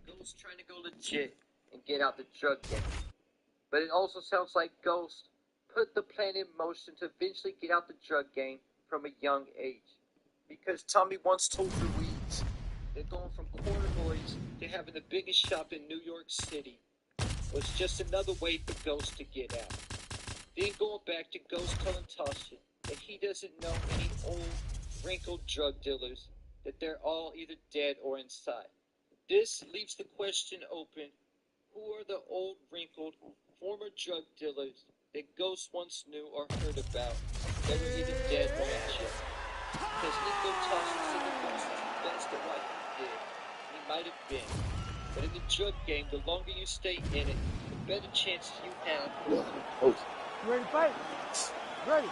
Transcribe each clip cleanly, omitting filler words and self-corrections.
Ghost trying to go legit and get out the drug game. But it also sounds like Ghost put the plan in motion to eventually get out the drug game from a young age. Because Tommy once told Louise that going from corner boys to having the biggest shop in New York City was just another way for Ghost to get out. Then going back to Ghost telling Tasha that he doesn't know any old, wrinkled drug dealers, that they're all either dead or inside. This leaves the question open, who are the old, wrinkled, former drug dealers that Ghost once knew or heard about that were either dead or in jail? Because Nico Tasha said that Ghost was the best at what he did. He might have been. But in the drug game, the longer you stay in it, the better chances you have. You ready to fight? Ready.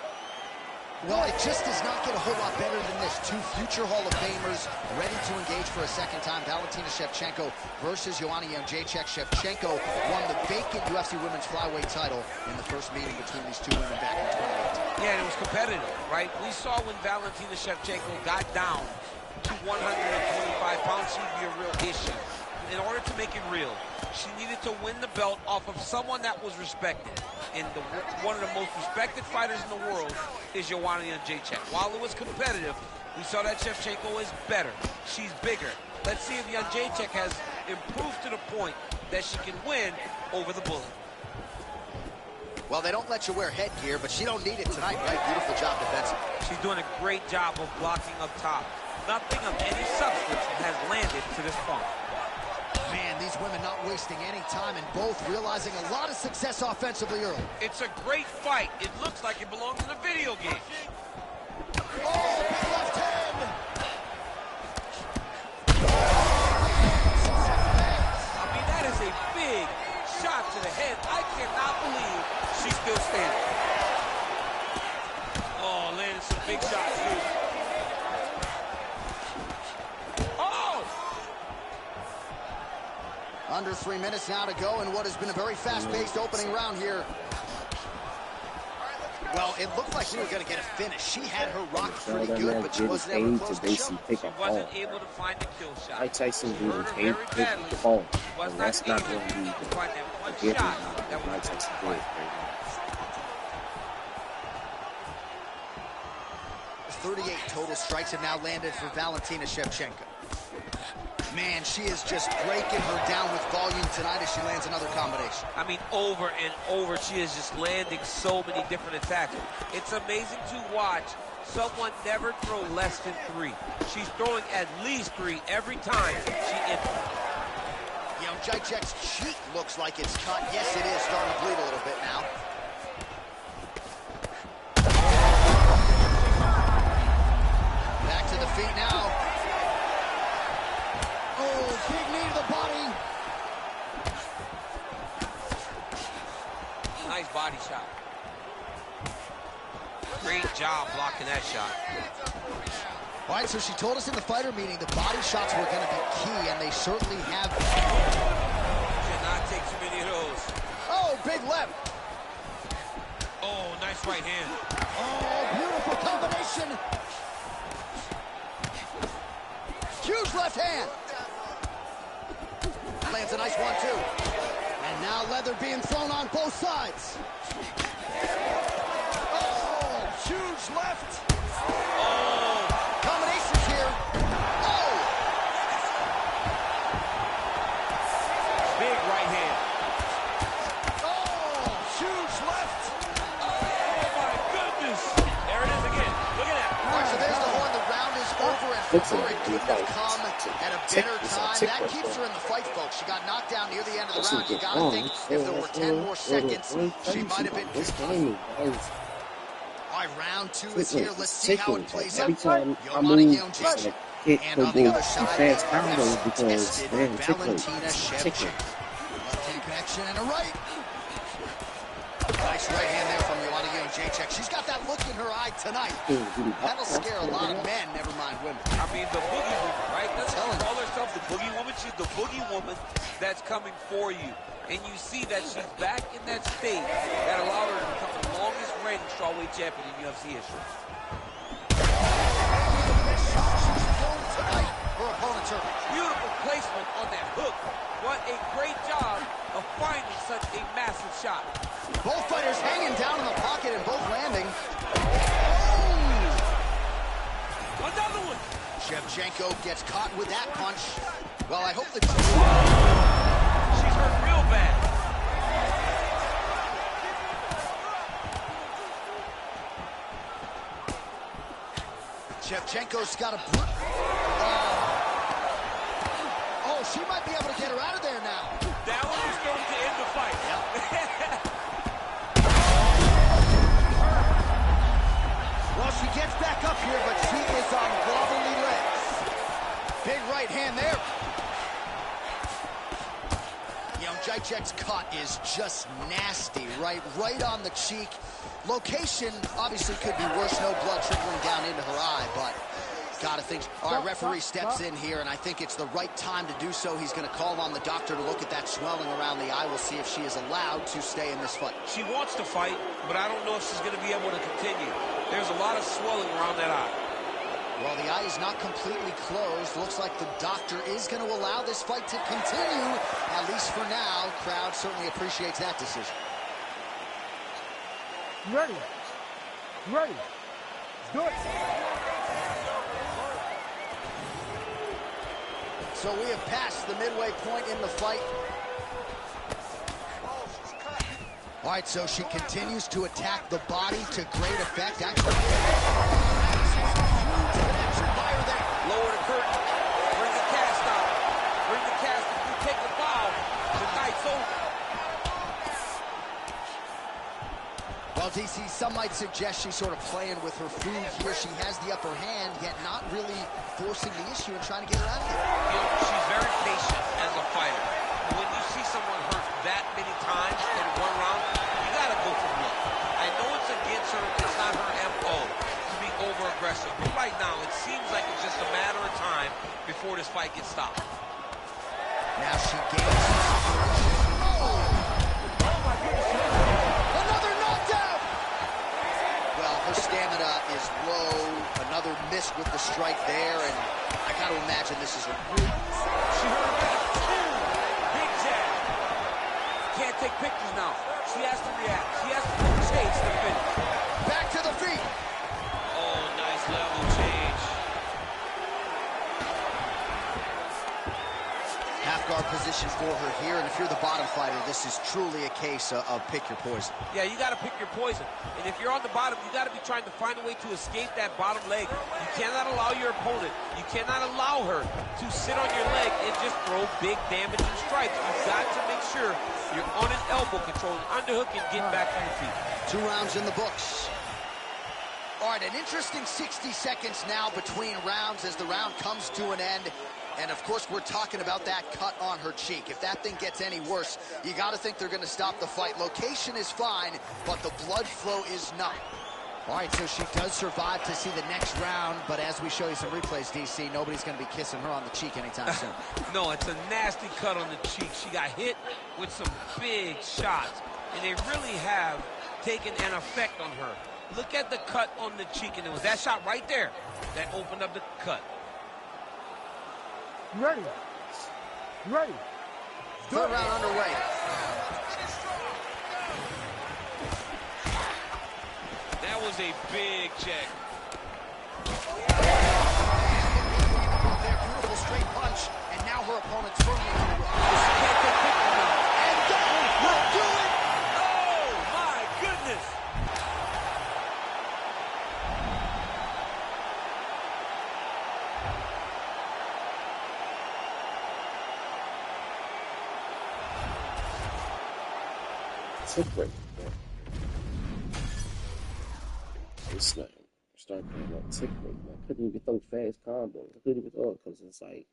Well, it just does not get a whole lot better than this. Two future Hall of Famers ready to engage for a second time. Valentina Shevchenko versus Joanna Jędrzejczyk. Shevchenko won the vacant UFC Women's Flyweight title in the first meeting between these two women back in 2018. Yeah, and it was competitive, right? We saw when Valentina Shevchenko got down to 125 pounds, she'd be a real issue. In order to make it real, she needed to win the belt off of someone that was respected. And one of the most respected fighters in the world is Joanna Jędrzejczyk. While it was competitive, we saw that Shevchenko is better. She's bigger. Let's see if Jędrzejczyk has improved to the point that she can win over the Bullet. Well, they don't let you wear headgear, but she don't need it tonight, right? Beautiful job defensively. She's doing a great job of blocking up top. Nothing of any substance has landed to this point. Man, these women not wasting any time and both realizing a lot of success offensively early. It's a great fight. It looks like it belongs in a video game. Oh, big left hand! I mean, that is a big shot to the head. I cannot believe she's still standing. Oh, landed some big shots, too. Under 3 minutes now to go in what has been a very fast-paced opening round here. Well, it looked like we were going to get a finish. She had her rocked pretty good, but she wasn't able to close the show. She wasn't able to find the kill shot. Mike Tyson didn't take the ball. And that's not going to be a given that Mike Tyson did right now. 38 total strikes have now landed for Valentina Shevchenko. Man, she is just breaking her down with volume tonight as she lands another combination. I mean, over and over, she is just landing so many different attacks. It's amazing to watch someone never throw less than 3. She's throwing at least 3 every time she enters. You know, Jędrzejczyk's cheek looks like it's cut. Yes, it is starting to bleed a little bit now. Back to the feet now. Big knee to the body. Nice body shot. Great job blocking that shot. All right, so she told us in the fighter meeting the body shots were going to be key, and they certainly have. Cannot take too many of those. Oh, big left. Oh, nice right hand. Oh, beautiful combination. Huge left hand. Lands a nice 1-2. And now leather being thrown on both sides. Oh, huge left. Oh. Combinations here. Oh. Big right hand. Oh, huge left. Oh, my goodness. There it is again. Look at that. All right, so there's the horn. The round is over, and for her, it couldn't have come at a better time. That keeps her in the fight, folks. She got knocked down near the end of the round. You gotta think if there were 10 more seconds, she might have been confused. All right, round 2 is here. Let's see how it plays out. Every time I Joanna move, Jędrzejczyk. hit And the on the other side, fast that combos because tested they're Valentina tickling. Shevchenko. Left-hand connection and a right. Nice right hand there from Joanna Jędrzejczyk. She's got that look in her eye tonight. That'll scare a lot of men, never mind women. I mean, the boogie woman, right? Doesn't she call herself the boogie woman? She's the boogie woman that's coming for you. And you see that she's back in that state that allowed her to become the longest reigning strawweight champion in UFC history. She's thrown tonight. her opponent's hurt. Beautiful placement on that hook. What a great job of finding such a massive shot. Both fighters hanging down in the pocket and both landing. Oh! Another one. Shevchenko gets caught with that punch. Well, I hope that she's hurt real bad. Shevchenko's got a... Oh, she might be able to get her out of there now. That one was going to end the fight. Yep. Well, she gets back up here, but she is on wobbly legs. Big right hand there. You know, Jacek's cut is just nasty, right on the cheek. Location obviously could be worse. No blood trickling down into her eye, but gotta think. All right, referee steps in here, and I think it's the right time to do so. He's going to call on the doctor to look at that swelling around the eye. We'll see if she is allowed to stay in this fight. She wants to fight, but I don't know if she's going to be able to continue. There's a lot of swelling around that eye. Well, the eye is not completely closed. Looks like the doctor is going to allow this fight to continue, at least for now. Crowd certainly appreciates that decision. Ready. Do it. So we have passed the midway point in the fight. All right, so she continues to attack the body to great effect. Actually, lower the curtain. Bring the cast out. Bring the cast. If you take the foul, the night's over. Well, DC, some might suggest she's sort of playing with her food here. She has the upper hand, yet not really forcing the issue and trying to get her out of there. You know, she's very patient as a fighter. When you see someone hurt that many times in one round, you gotta go for blood. I know it's against her, it's not her MO to be over-aggressive, but right now it seems like it's just a matter of time before this fight gets stopped. Now she gains some separation. Oh my goodness. Another knockdown! Well, her stamina is low. Another miss with the strike there, and I gotta imagine this is a really... She hurt her back. Big jab. Can't take pictures now. She has to react. She has to chase the finish. Back to the feet. Oh, nice level change. Half guard position for her here, and if you're the bottom fighter, this is truly a case of pick your poison. Yeah, you got to pick your poison. And if you're on the bottom, you got to be trying to find a way to escape that bottom leg. You cannot allow your opponent, you cannot allow her to sit on your leg and just throw big damaging strikes. You've got to make sure you're on an elbow control, an underhook, and get back to your feet. 2 rounds in the books. All right, an interesting 60 seconds now between rounds as the round comes to an end. And, of course, we're talking about that cut on her cheek. If that thing gets any worse, you got to think they're going to stop the fight. Location is fine, but the blood flow is not. All right, so she does survive to see the next round, but as we show you some replays, DC, nobody's going to be kissing her on the cheek anytime soon. No, it's a nasty cut on the cheek. She got hit with some big shots, and they really have taken an effect on her. Look at the cut on the cheek, and it was that shot right there that opened up the cut. Ready. Third round underway. That was a big check. Their beautiful straight punch, and now her opponent's firmly on the ropes. She can't take pictures now. And that will do it! Oh, my goodness! Tick rate. It's like start doing that tick rate. I couldn't even throw fast combos. I couldn't even throw it because it's like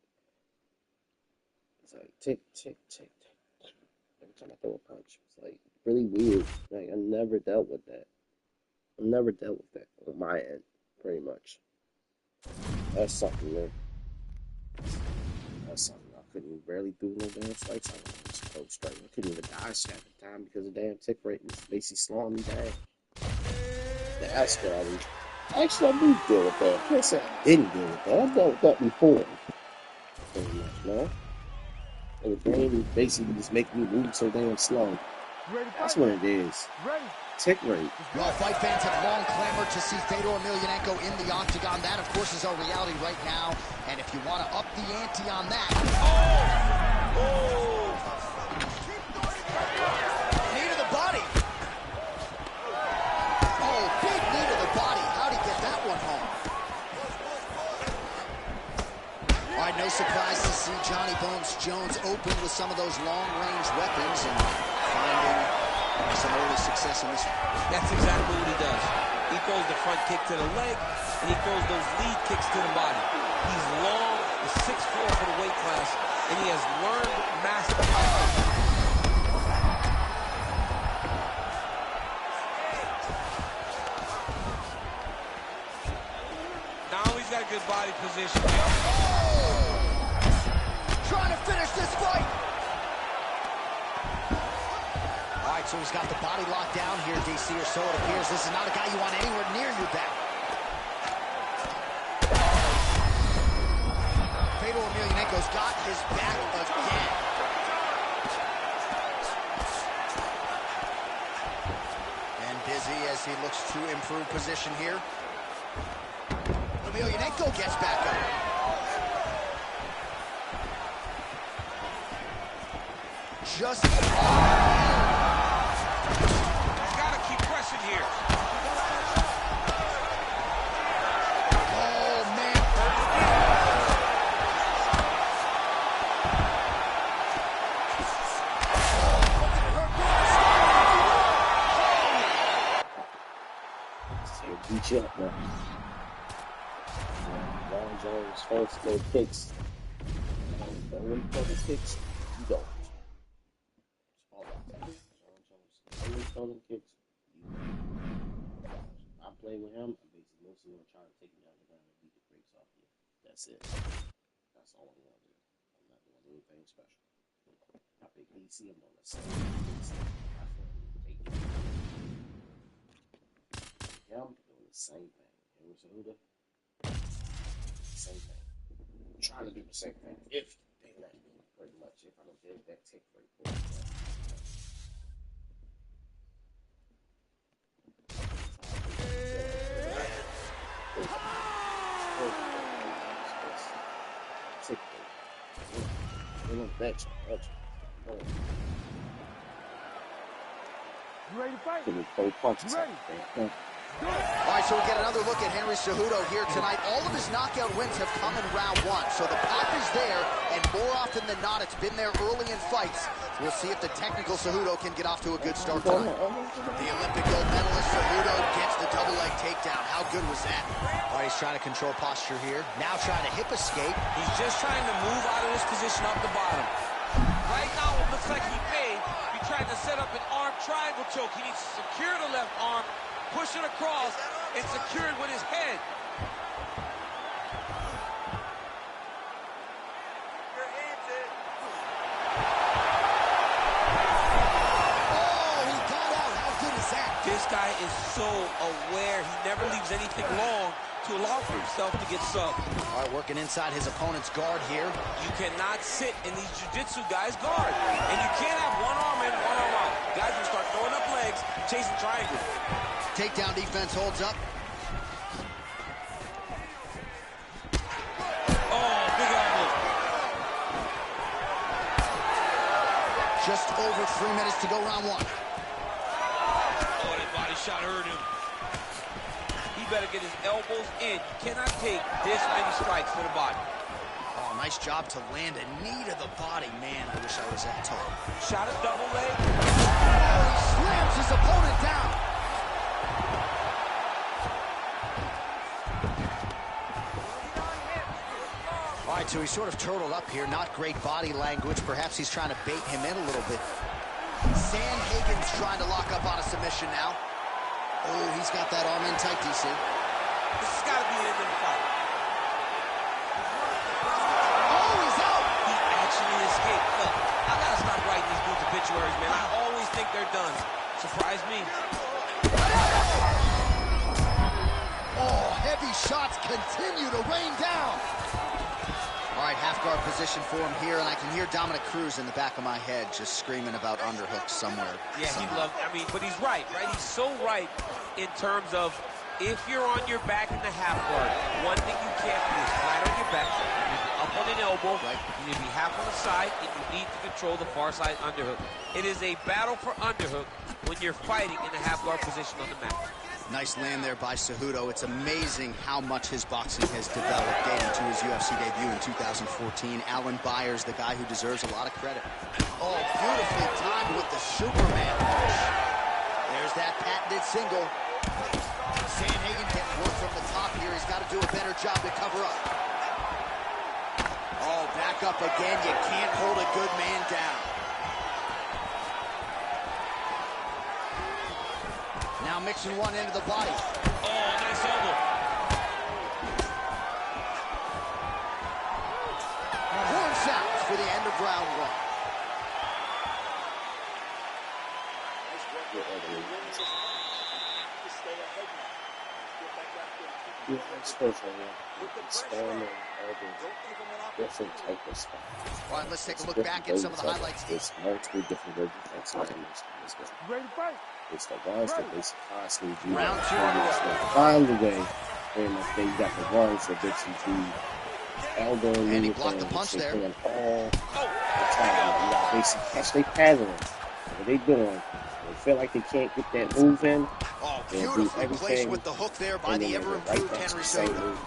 tick, tick, tick, tick. Every time I throw a punch, it's like really weird. Like I never dealt with that. I never dealt with that on my end, pretty much. That's something, man. That's something I couldn't barely do no damn strikes. I was just go straight. I couldn't even dodge half the time because the damn tick rate was basically slowing me down. That's what I do. Actually, I do deal with that. I can't say I didn't deal with that. I dealt with that before. man. And the game basically just making me move so damn slow. That's what it is. Tick rate. Well, fight fans have long clamored to see Fedor Emelianenko in the octagon. That, of course, is our reality right now. And if you want to up the ante on that... Oh! Knee to the body. Oh, big knee to the body. How'd he get that one home? All right, no surprise to see Johnny Bones Jones open with some of those long-range weapons and finding some early success in this one. That's exactly what he does. He throws the front kick to the leg, and he throws those lead kicks to the body. He's long, he's 6'4" for the weight class, and he has learned, mastered. Now he's got a good body position. Oh! Trying to finish this fight. All right, so he's got the body locked down here, DC, or so it appears. This is not a guy you want anywhere near your back. Fedor Emelianenko's got his back again. And busy as he looks to improve position here. Emelianenko gets back up. Just... He's got to keep pressing here. Oh, man. Beat you up, man. Long Jones first go kicks. When you throw the kicks, you don't. Throwing kicks. I play with him. I'm basically mostly gonna try to take him down the ground and beat the brakes off you. That's it. That's all I'm gonna do. I'm not doing anything special. I pick DC. I'm on the same DC. Yeah, I'm doing the same thing. Henry Cejudo. Same thing. I'm trying to do the same thing. If they let me, pretty much. If I don't get that tick rate. You ready to fight? Ready. All right, so we get another look at Henry Cejudo here tonight. All of his knockout wins have come in round one, so the pop is there, and more often than not, it's been there early in fights. We'll see if the technical Cejudo can get off to a good start tonight. The Olympic gold medalist Cejudo gets the double leg takedown. How good was that? All right, he's trying to control posture here. Now trying to hip escape. He's just trying to move out of this position up the bottom. Right now, it looks like he may be trying to set up an arm triangle choke. He needs to secure the left arm, push it across, and secure it with his head. Oh, he got out. How good is that? This guy is so aware. He never leaves anything long to allow for himself to get subbed. All right, working inside his opponent's guard here. You cannot sit in these jiu-jitsu guys' guard. And you can't have one arm in, one arm out. Guys will start throwing up legs, chasing triangles. Takedown defense holds up. Oh, big elbow. Just over 3 minutes to go round one. Oh, that body shot hurt him. He better get his elbows in. You cannot take this many strikes to the body. Oh, nice job to land a knee to the body. Man, I wish I was that tall. Shot a double leg. Oh, he slams his opponent down. All right, so he's sort of turtled up here. Not great body language. Perhaps he's trying to bait him in a little bit. Sandhagen's trying to lock up on a submission now. Oh, he's got that arm in tight, DC. This has got to be the end of the fight. Oh, he's out. He actually escaped. Look, I got to stop writing these dudes obituaries, man. I always think they're done. Surprise me. Oh, heavy shots continue to rain down. All All right, half guard position for him here, and I can hear Dominic Cruz in the back of my head just screaming about underhooks somewhere. Yeah, he loves, I mean, but he's right? He's so right in terms of if you're on your back in the half guard, one thing you can't do is flat on your back, you need to be up on an elbow, you need to be half on the side, and you need to control the far side underhook. It is a battle for underhook when you're fighting in the half guard position on the mat. Nice land there by Cejudo. It's amazing how much his boxing has developed dating to his UFC debut in 2014. Alan Byers, the guy who deserves a lot of credit. Oh, beautifully timed with the Superman punch. There's that patented single. Sandhagen getting work from the top here. He's got to do a better job to cover up. Oh, back up again. You can't hold a good man down. Now mixing one into the body. Oh, nice elbow. Horn sounds for the end of round one. Yeah, I suppose expand all the different type of stuff. All right, let's take a look back at some of the highlights. There's multiple different versions of expanding. Ready to fight? It's the ones that they constantly do. Round two underway. Find the way. Pretty much, then you got the ones that gets you to elbow And he blocked the punch there. All the time. You got basically catch their pattern. What they doing? They feel like they can't get that move in. Oh, beautifully placed with the hook there by the ever-improved Henry Cejudo.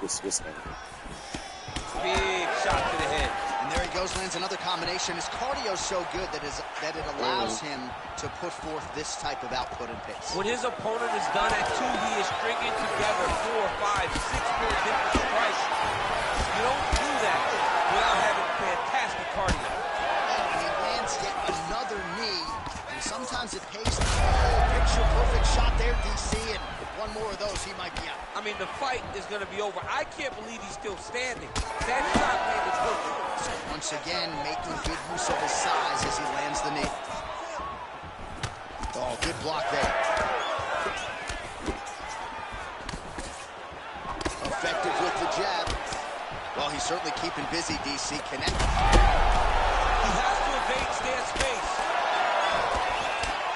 Big shot to the head. And there he goes, lands another combination. His cardio's so good that it allows him to put forth this type of output and pace. When his opponent is done at 2, he is stringing together 4, 5, 6 more different strikes. You don't do that without having fantastic cardio. Oh, and he lands yet another knee. And sometimes it pays to picture perfect shot there, DC, and one more of those, he might be out. I mean, the fight is going to be over. I can't believe he's still standing. That shot landed perfect. Once again, making good use of his size as he lands the knee. Oh, good block there. Effective with the jab. Well, he's certainly keeping busy, DC. Connect. He has to evade Stan's face.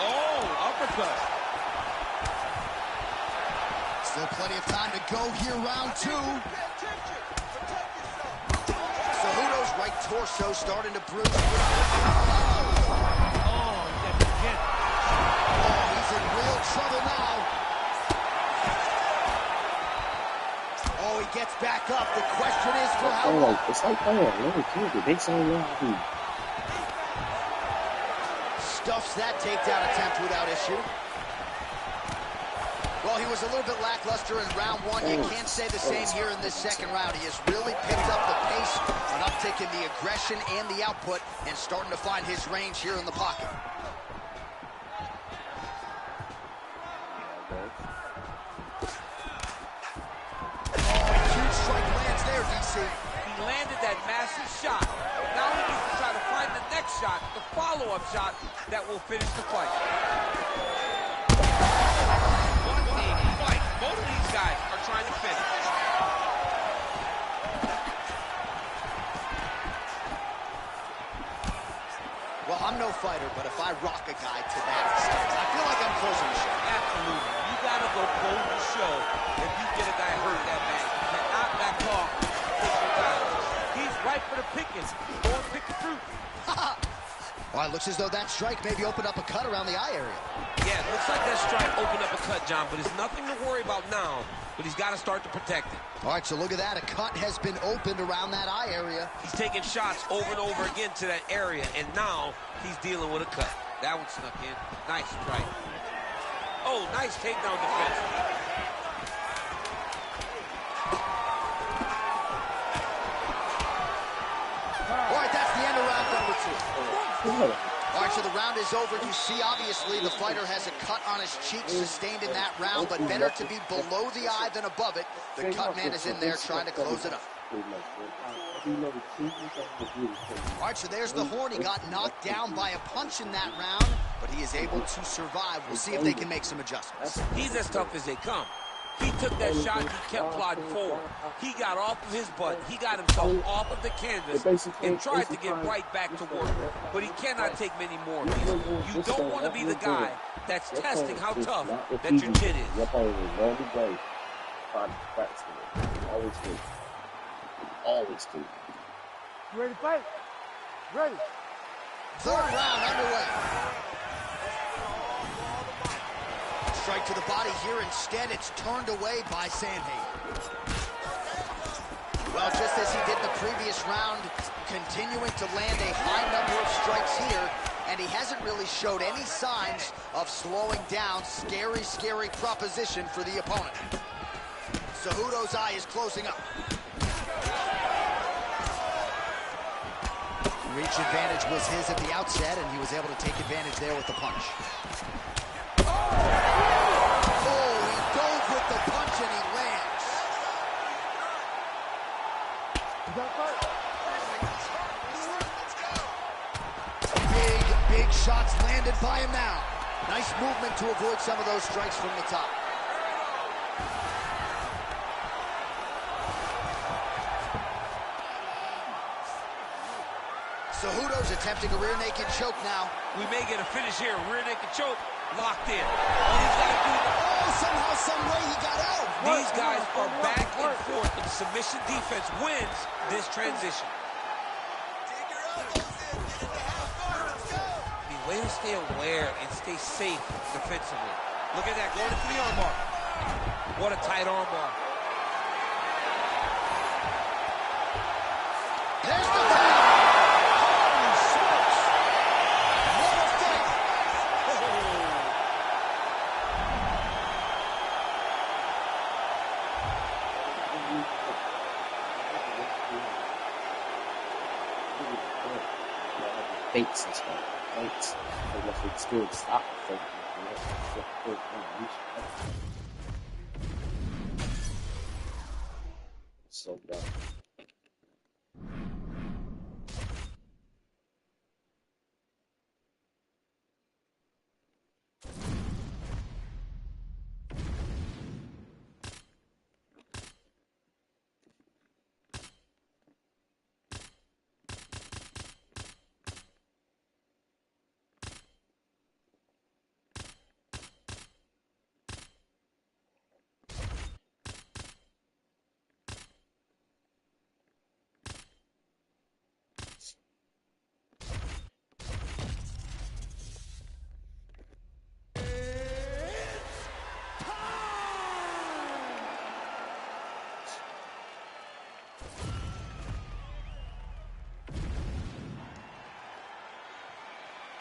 Oh, uppercut. Still plenty of time to go here, round two. Cejudo's right torso starting to bruise. He's in real trouble now. Oh, he gets back up. The question is for how long? It's like playing a little kid. They say Stuffs that takedown attempt without issue. Well, he was a little bit lackluster in round one. You can't say the same here in this second round. He has really picked up the pace, an uptick in the aggression and the output, and starting to find his range here in the pocket. Huge strike lands there, DC. He landed that massive shot. Now he needs to try to find the next shot, the follow-up shot that will finish the fight. Both of these guys are trying to finish. Well, I'm no fighter, but if I rock a guy to that extent, I feel like I'm closing the show. Absolutely. You got to go close the show if you get a guy hurt that bad. You cannot back off. He's ripe for the pickings. Go and pick the fruit. Well, it looks as though that strike maybe opened up a cut around the eye area. Yeah, it looks like that strike opened up a cut, John, but it's nothing to worry about now, but he's got to start to protect it. All right, so look at that. A cut has been opened around that eye area. He's taking shots over and over again to that area, and now he's dealing with a cut. That one snuck in. Nice strike. Oh, nice takedown defense. All right, that's the end of round number 2. All right, so the round is over. You see, obviously, the fighter has a cut on his cheek sustained in that round, but better to be below the eye than above it. The cut man is in there trying to close it up. All right, so there's the horn. He got knocked down by a punch in that round, but he is able to survive. We'll see if they can make some adjustments. He's as tough as they come. He took that shot and he kept plodding forward. He got off of his butt. He got himself off of the canvas and tried to get right back to work. But he cannot take many more of these. You don't want to be the guy that's testing how tough that your chin is. Always do. You ready to fight? Ready. Third round underway. Strike to the body here. Instead, it's turned away by Sandhagen. Well, just as he did the previous round, continuing to land a high number of strikes here, and he hasn't really showed any signs of slowing down. Scary, scary proposition for the opponent. Cejudo's eye is closing up. Reach advantage was his at the outset, and he was able to take advantage there with the punch. Oh, he dove with the punch, and he lands. Big shots landed by him now. Nice movement to avoid some of those strikes from the top. Cejudo's attempting a rear naked choke now. We may get a finish here. Rear naked choke, locked in. All he's got to do somehow, some way he got out. These guys are back and forth, and submission defense wins this transition. The way to stay aware and stay safe defensively. Look at that, going into the armbar. What a tight armbar. There's the tap. Fates and stuff. Fates. They must be still stop. So dumb.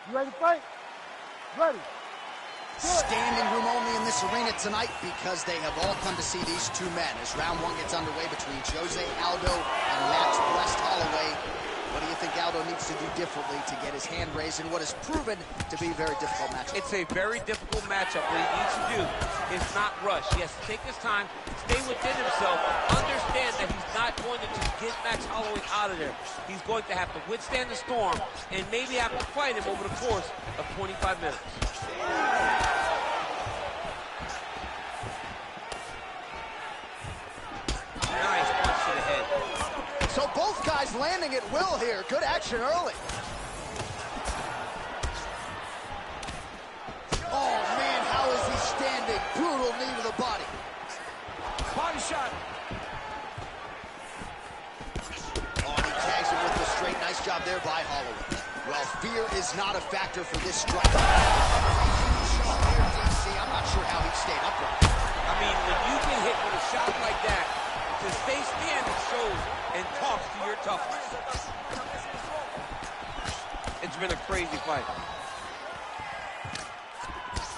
You ready to fight? Ready. Standing room only in this arena tonight because they have all come to see these two men as round one gets underway between Jose Aldo and Max Blessed Holloway. What do you think Aldo needs to do differently to get his hand raised in what has proven to be a very difficult matchup? It's a very difficult matchup. What he needs to do is not rush. He has to take his time, stay within himself, understand that he's not going to just get Max Holloway out of there. He's going to have to withstand the storm and maybe have to fight him over the course of 25 minutes. Nice punch to the head. So both guys landing at will here. Good action early. Oh, man, how is he standing? Brutal knee to the body. Body shot. Oh, he tags him with the straight. Nice job there by Holloway. Well, fear is not a factor for this strike. I'm not sure how he stayed upright. I mean, when you get hit with a shot like that, to stay standing shows and talks to your toughness. It's been a crazy fight.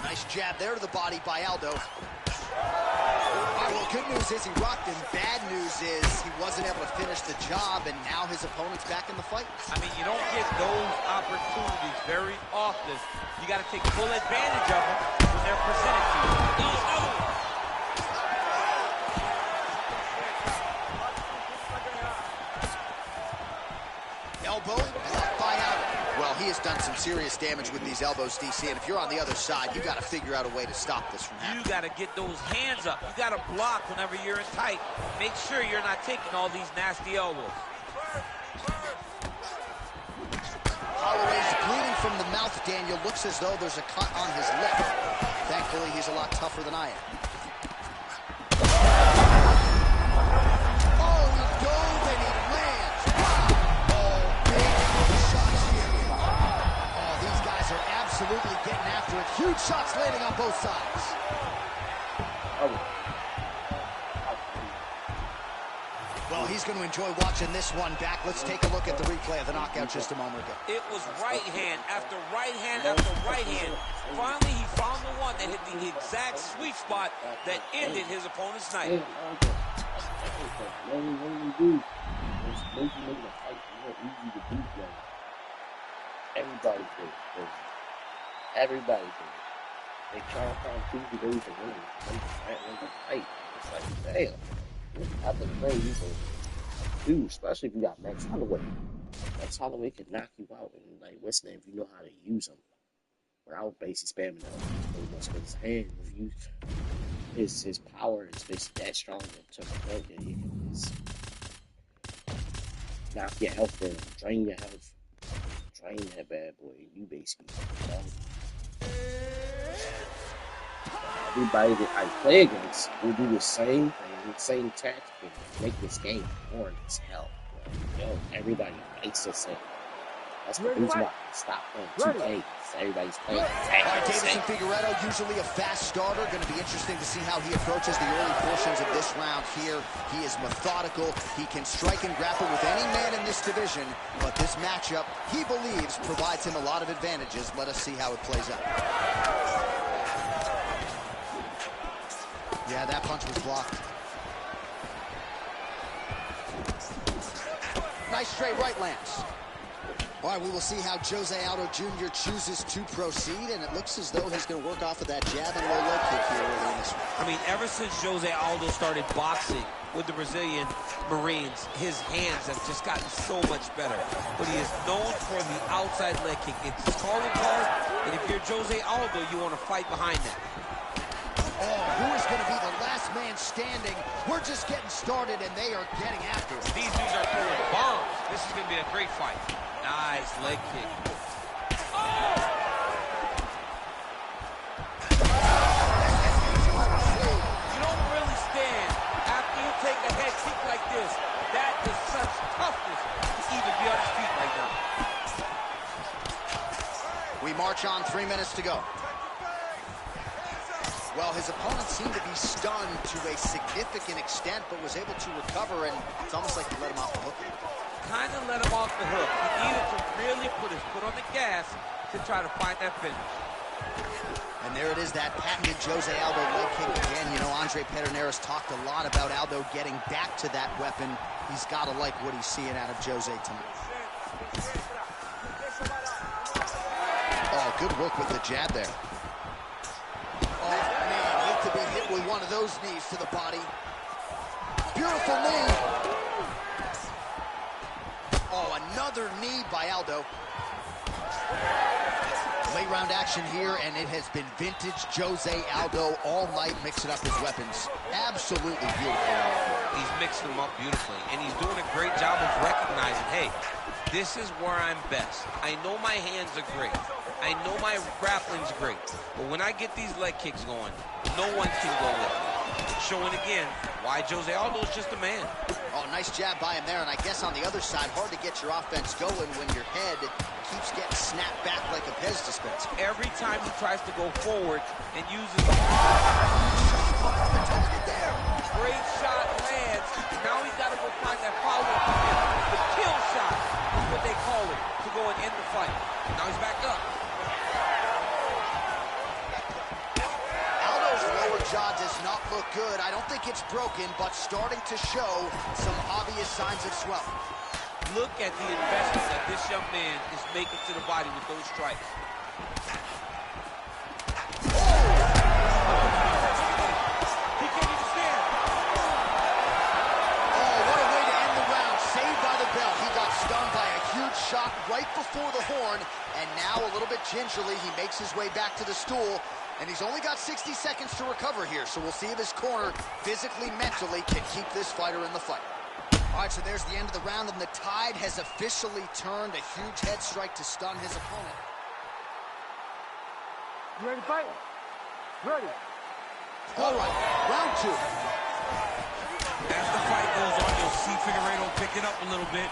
Nice jab there to the body by Aldo. All right, well, good news is he rocked him. Bad news is he wasn't able to finish the job, and now his opponent's back in the fight. I mean, you don't get those opportunities very often. You got to take full advantage of them when they're presented to you. Elbow, and left by Aldo. Well, He has done some serious damage with these elbows, DC, and if you're on the other side, you got to figure out a way to stop this from happening. You got to get those hands up. You got to block whenever you're in tight. Make sure you're not taking all these nasty elbows. Holloway's bleeding from the mouth, Daniel. Looks as though there's a cut on his lip. Thankfully, he's a lot tougher than I am. Oh, he dove and he lands. Wow. Oh, big shots here. Oh, these guys are absolutely getting after it. Huge shots landing on both sides. Well, he's going to enjoy watching this one back. Let's take a look at the replay of the knockout just a moment ago. It was right hand after right hand after right hand. Finally, he found the one that hit the exact sweet spot that ended his opponent's night. Everybody did. Everybody did. They try to find 2 days to win. Fight. It's like, damn. After the play, you can do, especially if you got Max Holloway. Max Holloway can knock you out and, like, what's name, if you know how to use him. Without basically spamming them. Pretty much with his hand, if his power is basically that strong to the point that he can just knock your health down, drain your health, drain that bad boy, and you basically, everybody that I play against will do the same thing, the same tactic, and make this game boring as hell. Everybody fights the same. That's the reason why I stopped playing 2K. Everybody's playing tactics. All right, Davison Figueiredo, usually a fast starter. Going to be interesting to see how he approaches the early portions of this round here. He is methodical. He can strike and grapple with any man in this division. But this matchup, he believes, provides him a lot of advantages. Let us see how it plays out. Yeah, that punch was blocked. Nice straight right lands. All right, we will see how Jose Aldo Jr. chooses to proceed, and it looks as though he's going to work off of that jab and low leg kick here early in this one. I mean, ever since Jose Aldo started boxing with the Brazilian Marines, his hands have just gotten so much better. But he is known for the outside leg kick. It's his calling card, and if you're Jose Aldo, you want to fight behind that. Oh, who is going to be the last man standing? We're just getting started, and they are getting after it. These dudes are throwing bombs. This is going to be a great fight. Nice leg kick. Oh! You don't really stand after you take a head kick like this. That is such toughness to even be on his feet right now. We march on, 3 minutes to go. Well, his opponent seemed to be stunned to a significant extent, but was able to recover, and it's almost like he let him off the hook. Kind of let him off the hook. He needed to really put his foot on the gas to try to find that finish. And there it is, that patented Jose Aldo leg kick again. You know, Andre Pedernera's talked a lot about Aldo getting back to that weapon. He's got to like what he's seeing out of Jose tonight. Oh, good work with the jab there. Oh, man, hate to be hit with one of those knees to the body. Beautiful knee. Oh, another knee by Aldo. Late round action here, and it has been vintage Jose Aldo all night, mixing up his weapons. Absolutely beautiful. He's mixing them up beautifully, and he's doing a great job of recognizing, hey, this is where I'm best. I know my hands are great. I know my grappling's great. But when I get these leg kicks going, no one can go with it. Showing again why Jose Aldo is just a man. Oh, nice jab by him there, and I guess on the other side, hard to get your offense going when your head keeps getting snapped back like a Pez dispenser. Every time he tries to go forward and uses great shot lands, now he's got to go find that follow-up. The kill shot is what they call it, to go and end the fight. Now he's back up. Aldo's lower jaw does not look good. I don't think it's broken, but starting to show some obvious signs of swelling. Look at the investment that this young man is making to the body with those strikes. He can't even stand. Oh, what a way to end the round. Saved by the bell. He got stunned by a huge shot right before the horn, gingerly. He makes his way back to the stool, and he's only got 60 seconds to recover here, so we'll see if his corner, physically, mentally, can keep this fighter in the fight. All right, so there's the end of the round, and the tide has officially turned. A huge head strike to stun his opponent. You ready to fight? Ready. All right, round 2. As the fight goes on, you'll see Figueiredo pick it up a little bit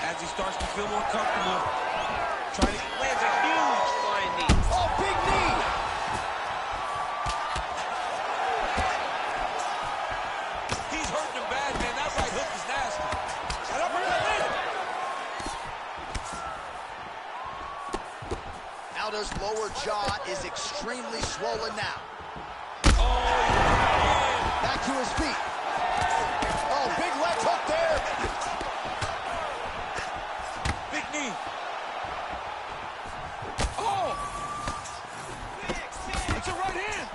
as he starts to feel more comfortable. Trying to lands a huge flying knee. Oh, big knee! He's hurting him bad, man. That right hook is nasty. And uppercut in. Aldo's lower jaw is extremely swollen now. Oh, yeah. Back to his feet. Oh, big left hook there. Big knee. Oh! It's a right hand.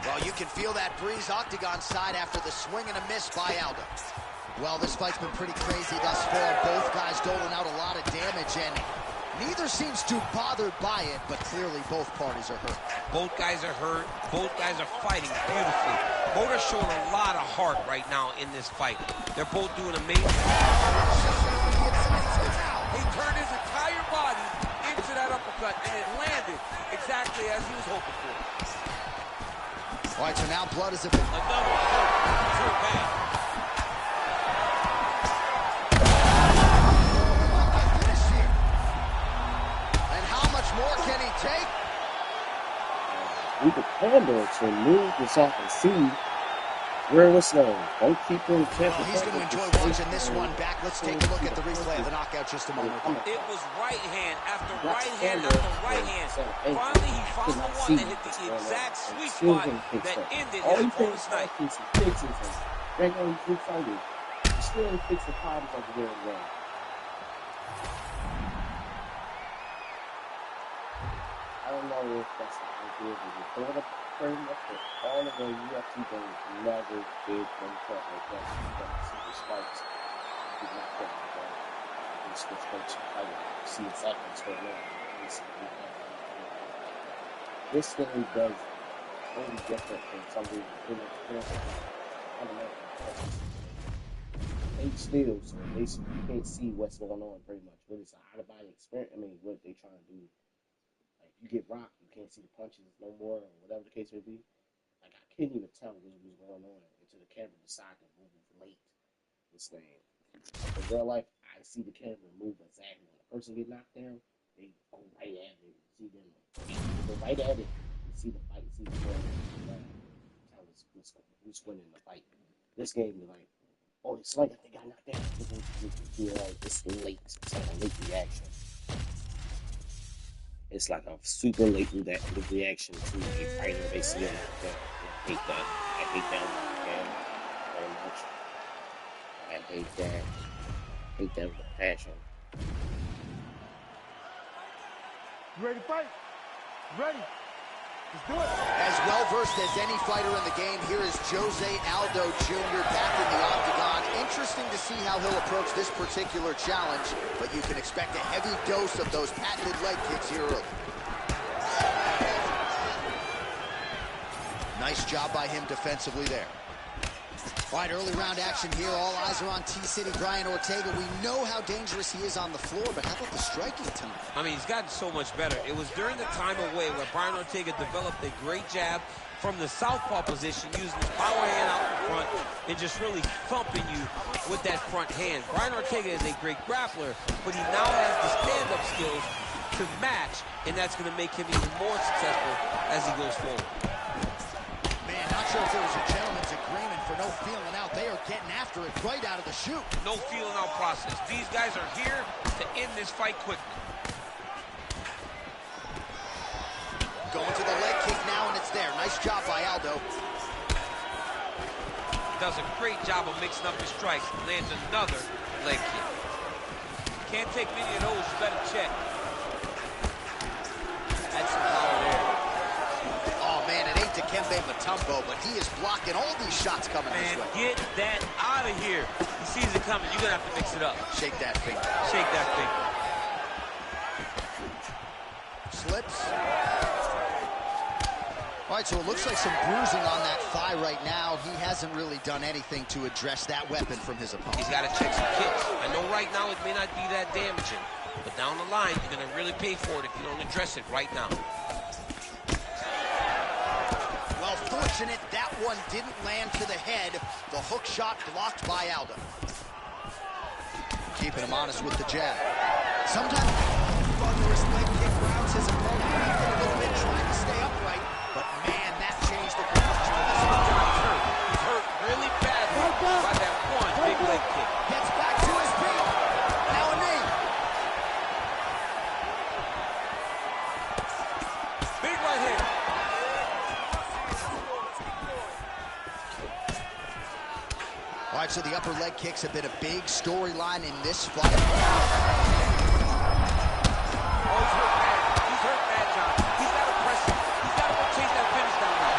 Well, you can feel that breeze octagon side after the swing and a miss by Aldo. Well, this fight's been pretty crazy thus far. Both guys doling out a lot of damage, and neither seems too bothered by it, but clearly both parties are hurt. Both guys are hurt. Both guys are fighting beautifully. Both are showing a lot of heart right now in this fight. They're both doing amazing. He turned his entire body into that uppercut, and it landed exactly as he was hoping for. All right, so now blood is a bit. Another too bad. Finish here. And how much more can he take? We could handle to move this off and see where it was going. Don't keep him Oh, he's going to enjoy watching this one back. Let's take a look at the replay of the knockout just a moment. It was right hand after right hand after right hand. Finally, he found the one that hit the exact sweet spot that ended his opponent's night. Regularly good fighting. You still don't fix the problems of the real way. I don't know if that's the idea of it. But what pretty much all of the UFC games never did one cut like that. Super spikes. Did not cut like that. They switch coach and see exactly what's going on. This thing does totally different from something I don't know. They still, so basically you can't see what's going on pretty much. But it's an out-of-body experience. I mean, what they trying to do. Like, you get rocked, you can't see the punches no more, or whatever the case may be. Like, I couldn't even tell what was going on until the camera decided to move late. This thing. In real life, I see the camera move exactly. When a person get knocked down, they go right at it. You see them go right at it. You see the fight, see the fight. Tell us who's winning the fight. This game, you're like, oh, it's like they got knocked down. You're like, it's late. It's like a late reaction. It's like a super late reaction to a fighter basically. I hate that. I hate that game very much. I hate that. I hate that with a passion. You ready to fight? Ready. Let's do it. As well-versed as any fighter in the game, here is Jose Aldo Jr. back in the octagon. Interesting to see how he'll approach this particular challenge, but you can expect a heavy dose of those patented leg kicks here early. Nice job by him defensively there. All right, early round action here. All eyes are on T-City Brian Ortega. We know how dangerous he is on the floor, but how about the striking tonight? I mean, he's gotten so much better. It was during the time away where Brian Ortega developed a great jab from the southpaw position, using his power hand out in front and just really thumping you with that front hand. Brian Ortega is a great grappler, but he now has the stand-up skills to match, and that's going to make him even more successful as he goes forward. Man, not sure if there was a gentleman's agreement for no feeling out. They are getting after it right out of the chute. No feeling out process. These guys are here to end this fight quickly. Going to the leg kick now, and it's there. Nice job by Aldo. Does a great job of mixing up his strikes. Lands another leg kick. Can't take many of those. You better check. That's some power there. Oh, man, it ain't Dikembe Mutombo, but he is blocking all these shots coming this way. Get that out of here. He sees it coming. You're going to have to mix it up. Shake that finger. Shake that finger. slips. All right, so it looks like some bruising on that thigh right now. He hasn't really done anything to address that weapon from his opponent. He's got to check some kicks. I know right now it may not be that damaging, but down the line, you're going to really pay for it if you don't address it right now. Well, fortunate that one didn't land to the head. The hook shot blocked by Aldo. Keeping him honest with the jab. Sometimes thunderous leg kick rounds his opponent a little bit, trying to stay upright. But man, that changed the complexion of this one. He's hurt really badly by that one big leg kick. Gets back to his feet. Now a knee. Big right hand. All right, so the upper leg kicks have been a big storyline in this fight. Oh, he's hurt bad. He's hurt bad, John. He's got to press him. He's got to go chase that finish down now.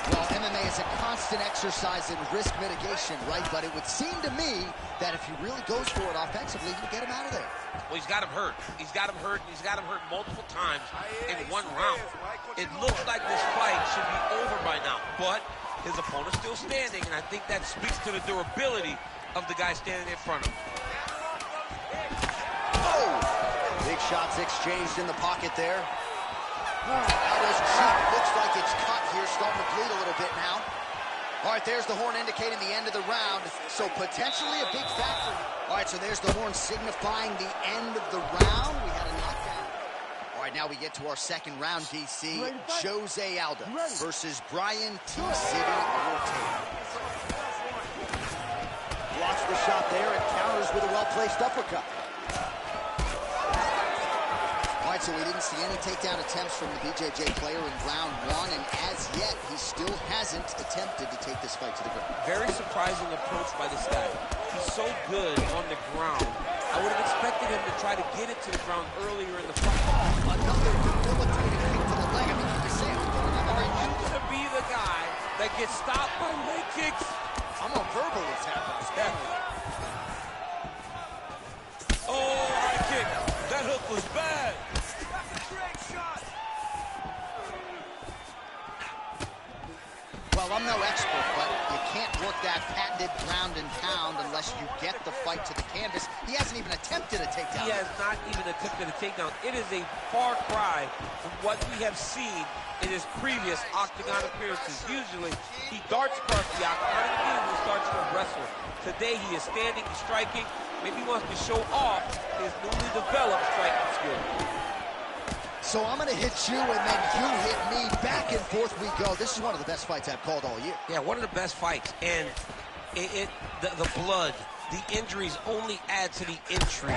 Well, MMA is a constant exercise in risk mitigation, right? But it would seem to me that if he really goes for it offensively, you can get him out of there. Well, he's got him hurt. He's got him hurt, and he's got him hurt multiple times in one round. It looks like this fight should be over by now, but his opponent's still standing, and I think that speaks to the durability of the guy standing in front of him. Oh! Big shots exchanged in the pocket there. Aldo's cheek looks like it's cut here, starting to bleed a little bit now. All right, there's the horn indicating the end of the round, so potentially a big factor. All right, so there's the horn signifying the end of the round. We had a knockdown. All right, now we get to our second round, DC. Jose Aldo versus Brian T-City Ortega. Blocks the shot there and counters with a well-placed uppercut. All right, so we didn't see any takedown attempts from the BJJ player in round one, and as yet, he still hasn't attempted to take this fight to the ground. Very surprising approach by this guy. He's so good on the ground. I would have expected him to try to get it to the ground earlier in the fight. Another debilitating kick to the leg. I mean, you can say Are you going to be the guy that gets stopped by leg kicks? I'm a verbal attack. Oh, high kick. That hook was bad. Well, I'm no expert, but you can't work that patented ground and pound unless you get the fight to the canvas. He hasn't even attempted a takedown. He has not even attempted a takedown. It is a far cry from what we have seen in his previous octagon appearances. Usually, he darts across the octagon and immediately starts to wrestle. Today, he is standing, striking. Maybe he wants to show off his newly developed striking skill. So I'm going to hit you, and then you hit me. Back and forth we go. This is one of the best fights I've called all year. Yeah, one of the best fights. And the blood, the injuries only add to the intrigue.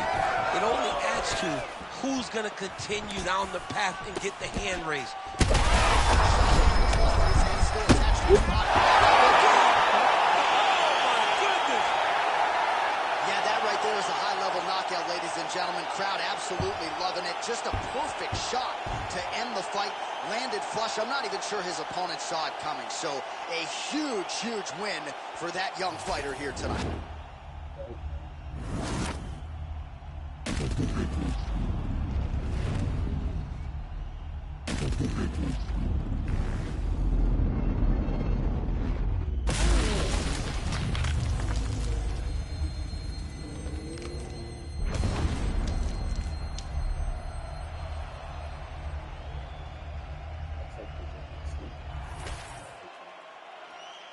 It only adds to who's going to continue down the path and get the hand raised. There is a high-level knockout, ladies and gentlemen. Crowd absolutely loving it. Just a perfect shot to end the fight. Landed flush. I'm not even sure his opponent saw it coming. So a huge, huge win for that young fighter here tonight.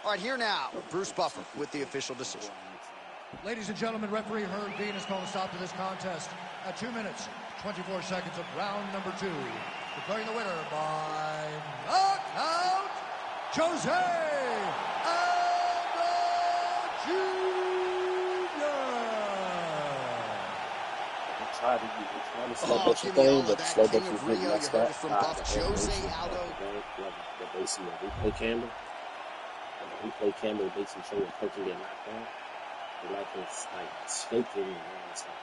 All right, here now, Bruce Buffer with the official decision. Ladies and gentlemen, referee Herb Dean has called a stop to this contest at 2 minutes, 24 seconds of round number 2. Declaring the winner by knockout, Jose Aldo Jr. Try to slow motion thing, but slow motion is really messed up. Jose Aldo. But they see a replay camera. And the replay camera basically show a person get knocked out. But like it's like shaking and it's like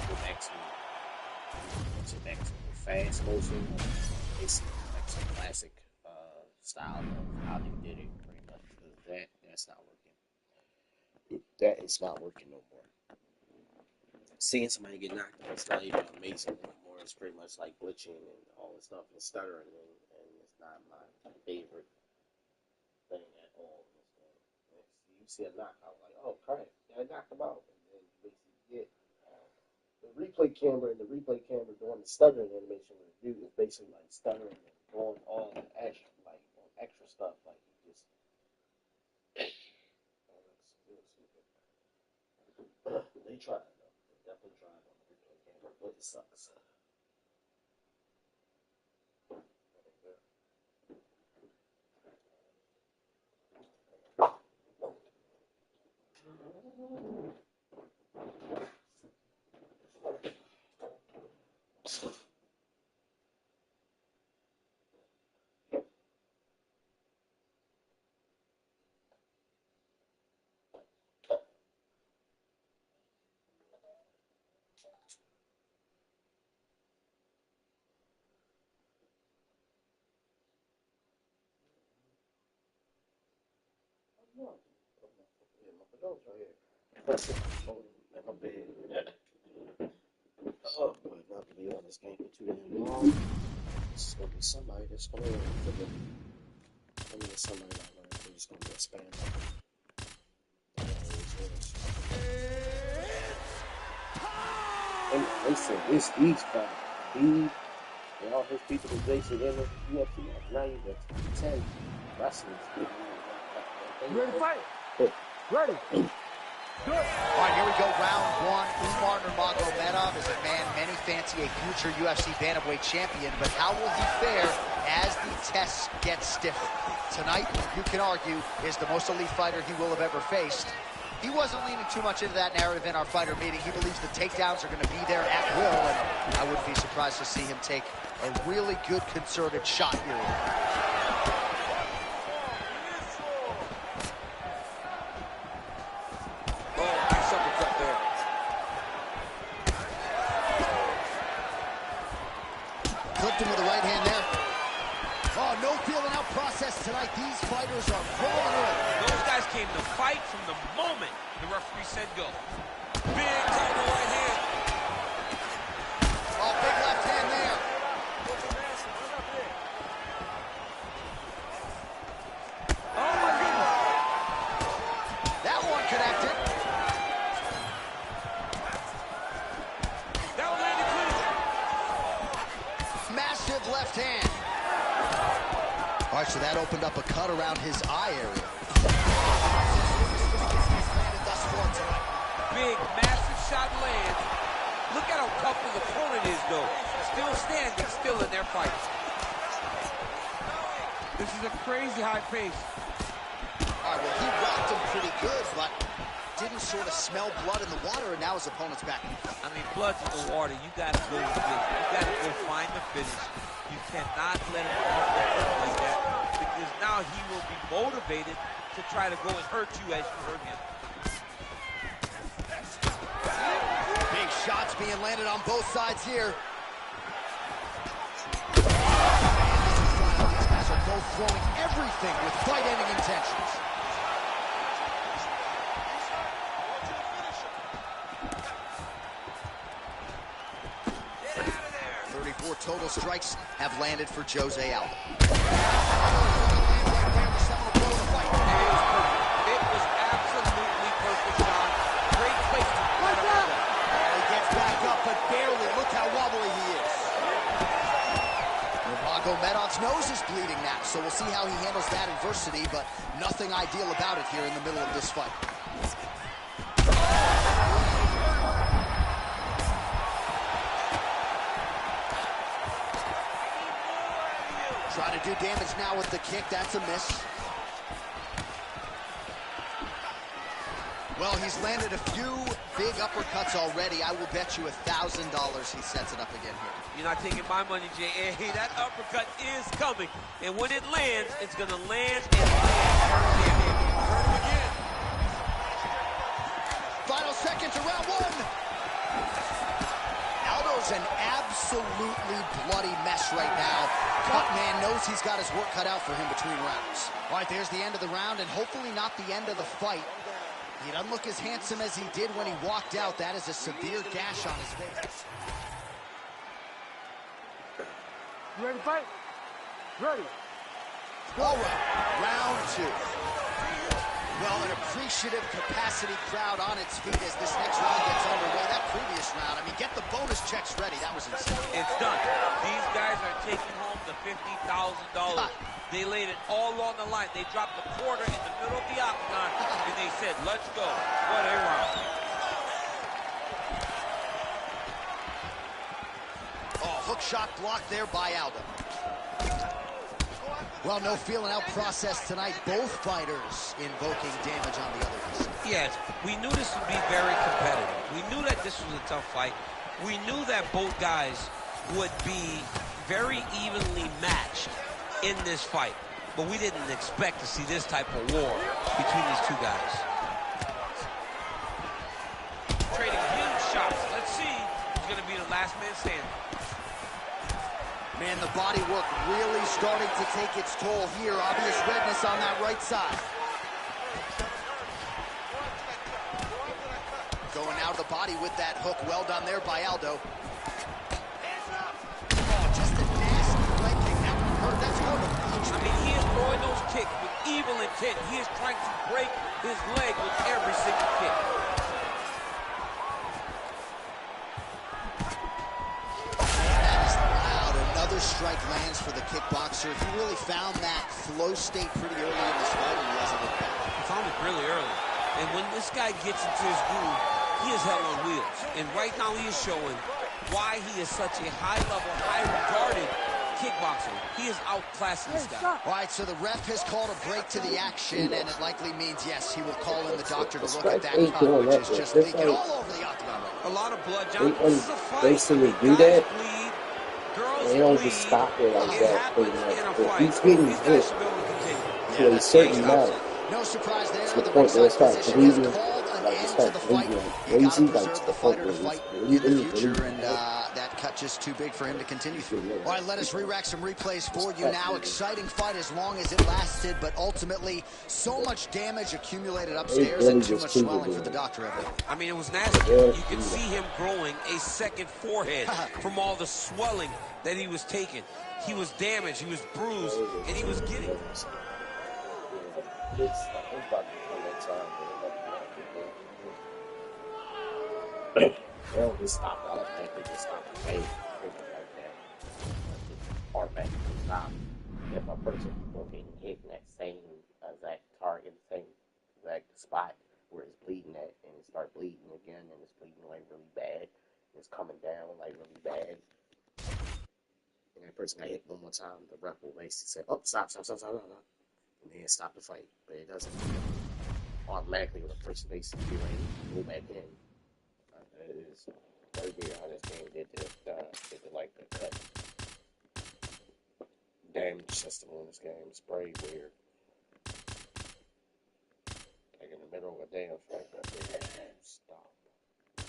go back to the fast motion. Basically like some classic style of how they did it pretty much. Because that's not working. That is not working no more. Seeing somebody get knocked out, it's not even amazing anymore. It's pretty much like glitching and all this stuff and stuttering, and it's not my favorite thing at all in this game. You see a knockout, like, oh crap, I knocked him out, and then you basically get the replay camera, and the replay camera doing the stuttering animation with the dude is basically like stuttering and doing all the extra stuff, like you just. They tried though. They definitely tried on the replay camera, but it sucks. My bed. Oh, but not to be on this game for too damn long. It's gonna be somebody that's gonna win for them. I mean, somebody not winning. They're just gonna be a spam. And listen, it's these five. He and all his people is basically in the UFC. Now you got 10 wrestlers. You ready to fight? Ready. All right, here we go, round one. Umar Nurmagomedov is a man many fancy a future UFC bantamweight champion, but how will he fare as the tests get stiffer? Tonight, you can argue, is the most elite fighter he will have ever faced. He wasn't leaning too much into that narrative in our fighter meeting. He believes the takedowns are going to be there at will, and I wouldn't be surprised to see him take a really good concerted shot here. Clipped him with the right hand there. Oh, no feeling out process tonight. These fighters are rolling early. Those guys came to fight from the moment the referee said go. Big time right hand. Oh, big left hand there. Oh, my goodness. That one connected. That one landed clean. Massive left hand. All right, so that opened up a cut around his eye area. Big, massive shot lands. Look at how tough his opponent is, though. Still standing, still in their fight. This is a crazy high pace. All right, well, he rocked him pretty good, but didn't sort of smell blood in the water, and now his opponent's back. I mean, blood's in the water. You got to go with this. You got to go find the finish. You cannot let him off the hook like that, because now he will be motivated to try to go and hurt you as you hurt him. Big shots being landed on both sides here. These guys are both throwing everything with fight-ending intentions. Get out of there. 34 total strikes have landed for Jose Aldo. It was absolutely perfect, John. Great place to put up. He gets back up, but barely. Look how wobbly he is. Nurmagomedov's nose is bleeding now, so we'll see how he handles that adversity, but nothing ideal about it here in the middle of this fight. Trying to do damage now with the kick. That's a miss. Well, he's landed a few big uppercuts already. I will bet you $1,000 he sets it up again here. You're not taking my money, Jay. Hey, that uppercut is coming. And when it lands, it's going to land and land. Again. Final seconds of round one. Aldo's an absolutely bloody mess right now. Cutman knows he's got his work cut out for him between rounds. All right, there's the end of the round, and hopefully not the end of the fight. He doesn't look as handsome as he did when he walked out. That is a severe gash on his face. You ready to fight? Ready. All right, round 2. Well, an appreciative capacity crowd on its feet as this next round gets underway. That previous round, I mean, get the bonus checks ready. That was insane. It's done. These guys are taking home the $50,000. They laid it all on the line. They dropped the quarter in the middle of the octagon, and they said, let's go. What a round. Oh, hook shot blocked there by Aldo. Well, no feeling out process tonight. Both fighters invoking damage on the other side. Yes, we knew this would be very competitive. We knew that this was a tough fight. We knew that both guys would be very evenly matched in this fight. But we didn't expect to see this type of war between these two guys. Trading huge shots. Let's see who's going to be the last man standing. Man, the body work really starting to take its toll here. Obvious redness on that right side. Going out of the body with that hook. Well done there by Aldo. Oh, just a nasty leg kick. That one hurt. That's going to punch. I mean, he is throwing those kicks with evil intent. He is trying to break his leg with every single kick. Strike lands for the kickboxer. He really found that flow state pretty early in this fight, and he hasn't looked back. He found it really early. And when this guy gets into his groove, he is hell on wheels. And right now he is showing why he is such a high-level, high-regarded kickboxer. He is outclassing this guy. All right, so the ref has called a break to the action, and it likely means, yes, he will call in the doctor to look at that cut, which is just leaking all over the octagon. A lot of blood, John. This is a fight. Basically do that. They don't just stop it like that. He's getting hit to a certain amount. No surprise there. To the point where it starts bleeding, like it starts bleeding like crazy, like to the point where it's bleeding. And that cut just too big for him to continue through. All right, let us re-rack some replays for you now. Exciting fight as long as it lasted, but ultimately so much damage accumulated upstairs and too much swelling for the doctor. I mean, it was nasty. You could see him growing a second forehead from all the swelling that he was taking. He was damaged, he was bruised, and he was getting. They don't just stop automatically, just stop the pain, everything like that. Automatically stop. If a person will get hit in that same exact target, same exact spot where it's bleeding at, and it start bleeding again, and it's bleeding like really bad, and it's coming down like really bad. And that person got hit one more time, the ref will basically say, oh, stop, and then stop the fight. But it doesn't automatically when the person basically get ready to go back in. It is very weird how this game did like the cut damage system in this game. It's very weird. Like in the middle of a damn fight, stop.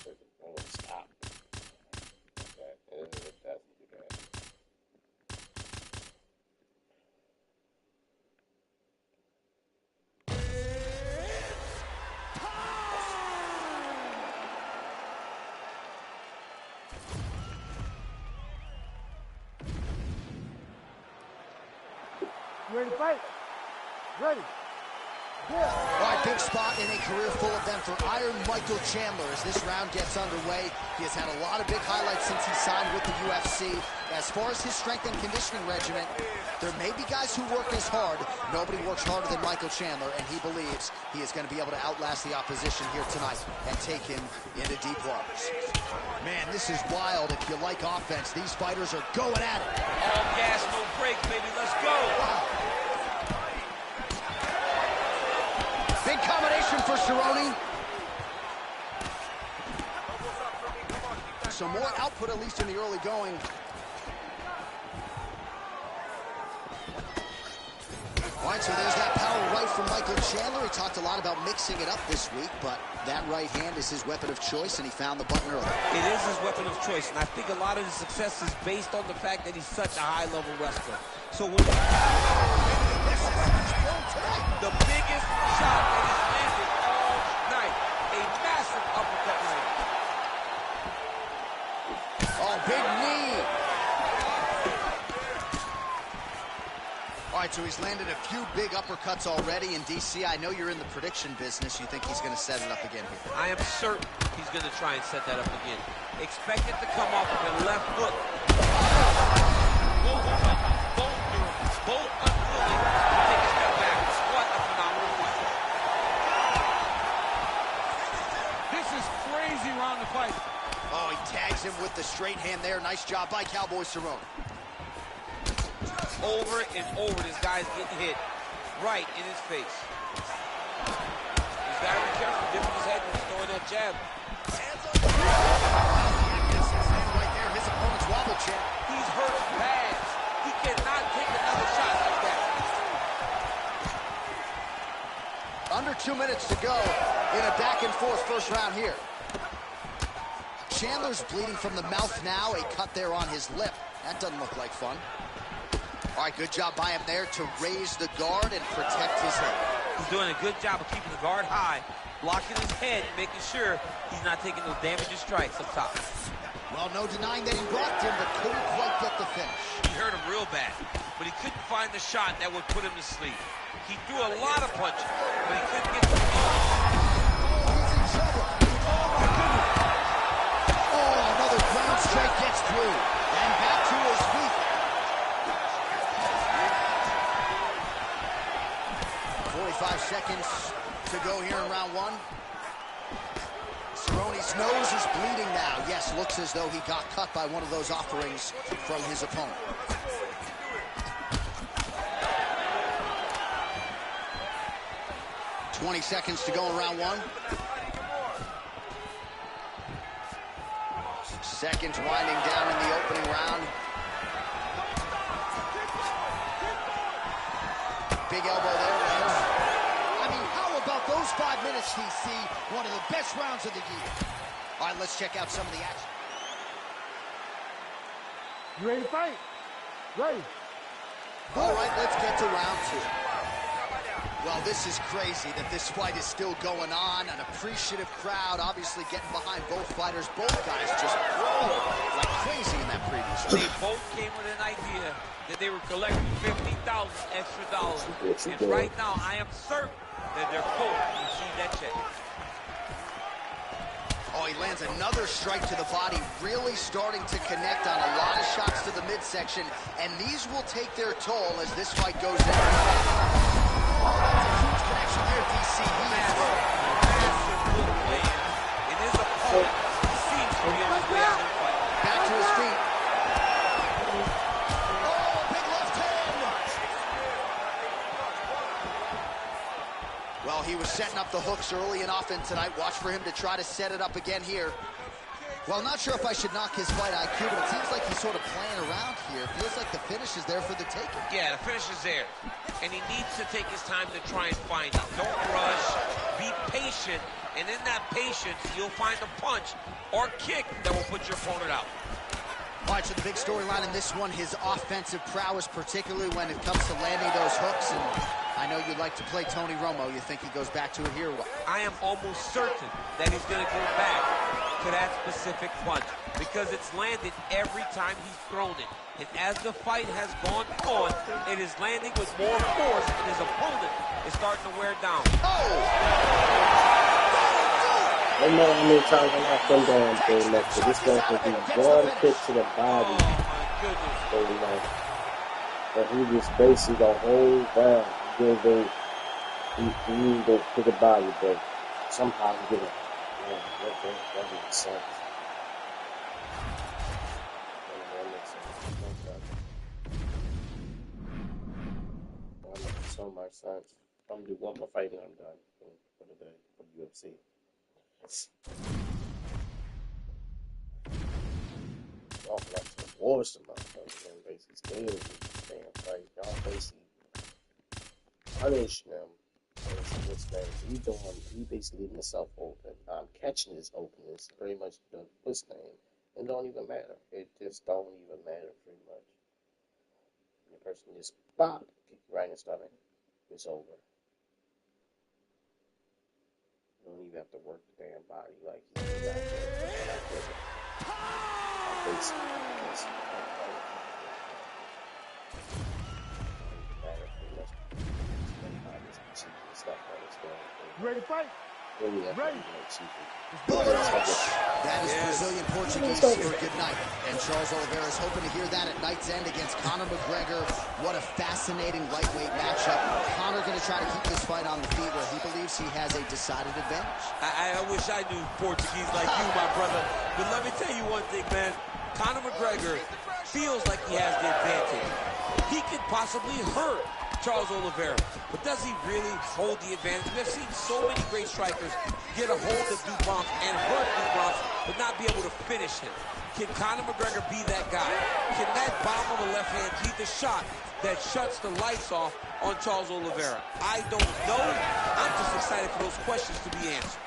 It won't stop. It doesn't do that. You ready to fight? Ready. Yeah. All right, big spot in a career full of them for Iron Michael Chandler as this round gets underway. He has had a lot of big highlights since he signed with the UFC. As far as his strength and conditioning regimen, there may be guys who work as hard. Nobody works harder than Michael Chandler, and he believes he is going to be able to outlast the opposition here tonight and take him into deep waters. Man, this is wild. If you like offense, these fighters are going at it. All gas, no brakes, baby. Let's go. Big combination for Cerrone. So more output, at least in the early going. All right, so there's that power right from Michael Chandler. He talked a lot about mixing it up this week, but that right hand is his weapon of choice, and he found the button early. It is his weapon of choice, and I think a lot of his success is based on the fact that he's such a high-level wrestler. So when the biggest shot that he's landed all night. right, so he's landed a few big uppercuts already in DC. I know you're in the prediction business. You think he's going to set it up again here? I am certain he's going to try and set that up again. Expect it to come off with a left hook. Both unwilling to take a step back. What a phenomenal fight. This is crazy round to fight. Oh, he tags him with the straight hand there. Nice job by Cowboy Cerrone. Over and over, this guy's getting hit right in his face. He's got to be careful dipping his head when he's throwing that jab. Right there, his opponent's wobble check. He's hurt bad. He cannot take another shot like that. Under 2 minutes to go in a back-and-forth first round here. Chandler's bleeding from the mouth now. A cut there on his lip. That doesn't look like fun. All right, good job by him there to raise the guard and protect his head. He's doing a good job of keeping the guard high, blocking his head, making sure he's not taking those damaging strikes up top. Well, no denying that he rocked him, but couldn't quite get the finish. He hurt him real bad, but he couldn't find the shot that would put him to sleep. He threw a lot of punches, but he couldn't get the... He's in trouble. Oh, another ground strike gets through. And back to his feet. 45 seconds to go here in round one. Cerrone's nose is bleeding now. Yes, looks as though he got cut by one of those offerings from his opponent. "20 seconds to go in round one. Seconds winding down in the opening round. Big elbow there, Lance. I mean, how about those 5 minutes, TC? One of the best rounds of the year. All right, let's check out some of the action. You ready to fight? Ready. All right, let's get to round two. Well, this is crazy that this fight is still going on. An appreciative crowd obviously getting behind both fighters. Both guys just rolling like crazy in that previous round. They both came with an idea that they were collecting $50,000 extra dollars. And right now, I am certain that they're both receiving that check. Oh, he lands another strike to the body, really starting to connect on a lot of shots to the midsection, and these will take their toll as this fight goes down. Oh, that's a huge connection here, DC. Massive hook land, and his opponent seems to be on his way out of the fight. Back to his feet. Oh, big left hand. Well, he was setting up the hooks early and often tonight. Watch for him to try to set it up again here. Well, not sure if I should knock his fight IQ, but it seems like he's sort of playing around here. Feels like the finish is there for the taking. Yeah, the finish is there. And he needs to take his time to try and find it. Don't rush. Be patient. And in that patience, you'll find a punch or kick that will put your opponent out. All right, so the big storyline in this one, his offensive prowess, particularly when it comes to landing those hooks. And I know you'd like to play Tony Romo. You think he goes back to it here? What? I am almost certain that he's going to go back to that specific punch because it's landed every time he's thrown it. And as the fight has gone on, it is landing with more force, and his opponent is starting to wear down. Oh! I don't know how many times I knocked them down pretty much, but this one could be one kick to the body. Oh, my goodness. Pretty much. But he was basically the whole round. He go to the body, but somehow he did it. Yeah, that makes sense. That makes so much sense. I'm gonna do one more fight and I'm done for the day for the UFC. Y'all got to divorce the motherfuckers and basically scared of these damn fight. Y'all basically punish them. He basically leaving himself open. Catching his openness, pretty much the what's name. It don't even matter. It just don't even matter pretty much. And the person just pop, kick you right in the stomach. It's over. You don't even have to work the damn body like he's out there. Basically, You ready to fight? Really, Ready. That is Brazilian Portuguese for good night. And Charles Oliveira is hoping to hear that at night's end against Conor McGregor. What a fascinating lightweight matchup. Conor going to try to keep this fight on the feet where he believes he has a decided advantage. I wish I knew Portuguese like you, my brother. But let me tell you one thing, man. Conor McGregor feels like he has the advantage. He could possibly hurt Charles Oliveira, but does he really hold the advantage? We've seen so many great strikers get a hold of Dubronx and hurt Dubronx, but not be able to finish him. Can Conor McGregor be that guy? Can that bomb on the left hand be the shot that shuts the lights off on Charles Oliveira? I don't know. I'm just excited for those questions to be answered.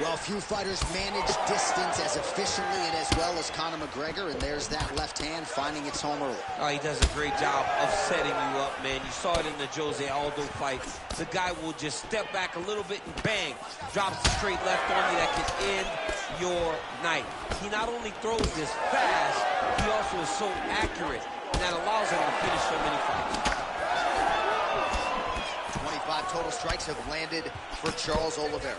Well, few fighters manage distance as efficiently and as well as Conor McGregor, and there's that left hand finding its home early. Oh, he does a great job of setting you up, man. You saw it in the Jose Aldo fight. The guy will just step back a little bit and bang, drops a straight left on you that can end your night. He not only throws this fast, he also is so accurate, and that allows him to finish so many fights. 25 total strikes have landed for Charles Oliveira.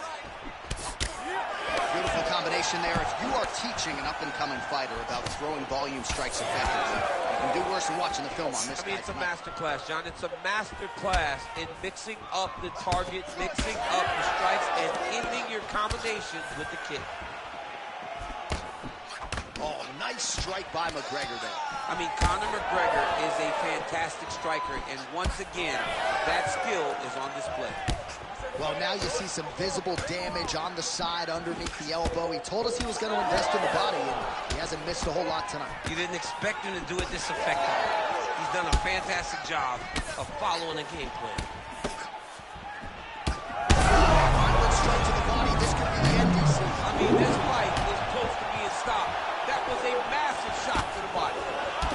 Beautiful combination there. If you are teaching an up-and-coming fighter about throwing volume strikes effectively, you can do worse than watching the film on this guy. It's a master class, John. It's a master class in mixing up the target, mixing up the strikes, and ending your combinations with the kick. Oh, nice strike by McGregor there. I mean, Conor McGregor is a fantastic striker, and once again, that skill is on display. Well, now you see some visible damage on the side underneath the elbow. He told us he was going to invest in the body, and he hasn't missed a whole lot tonight. You didn't expect him to do it this effectively. He's done a fantastic job of following a game plan. Violent strike to the body. This could be the end, DC. I mean, this fight is close to being stopped. That was a massive shot to the body.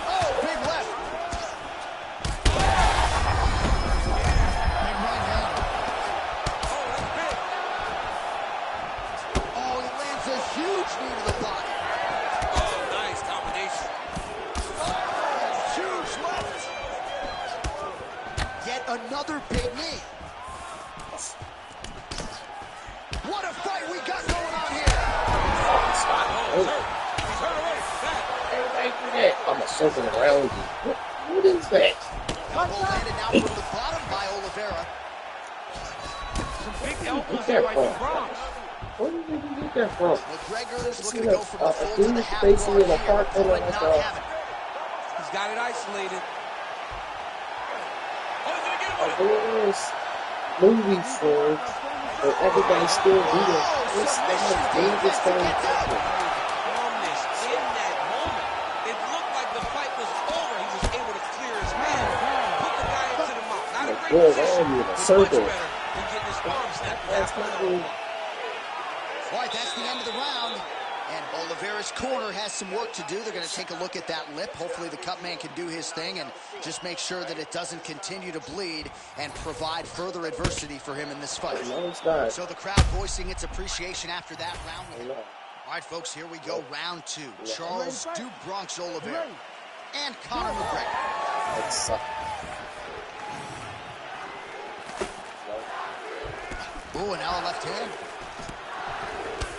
Oh, big left. Huge knee to the body. Oh, nice combination. Oh, huge left. Yet another big knee. What a fight we got going on here. He's hurt already. I'm a circle around you. What is that? Couple landed now from the bottom by Oliveira. Some big elbows there by Dubronx. Where did you get that from? McGregor is looking to go from the full to the half facing guard in a here, park but not have it. He's got it isolated. Oh, he's gonna get him Oh, with it. there's movies for but everybody still do it. It's the most dangerous thing. Calmness in that moment. It looked like the fight was over. He was able to clear his head, put the guy into the mouth. Not a great position, but much better than getting his arm snapped. That's not good. All right, that's the end of the round. And Oliveira's corner has some work to do. They're going to take a look at that lip. Hopefully the cut man can do his thing and just make sure that it doesn't continue to bleed and provide further adversity for him in this fight. No, it's not. So the crowd voicing its appreciation after that round. All right, folks, here we go. Round two. Charles Dubronx Oliveira and Conor McGregor. That sucks. Ooh, and now a left hand.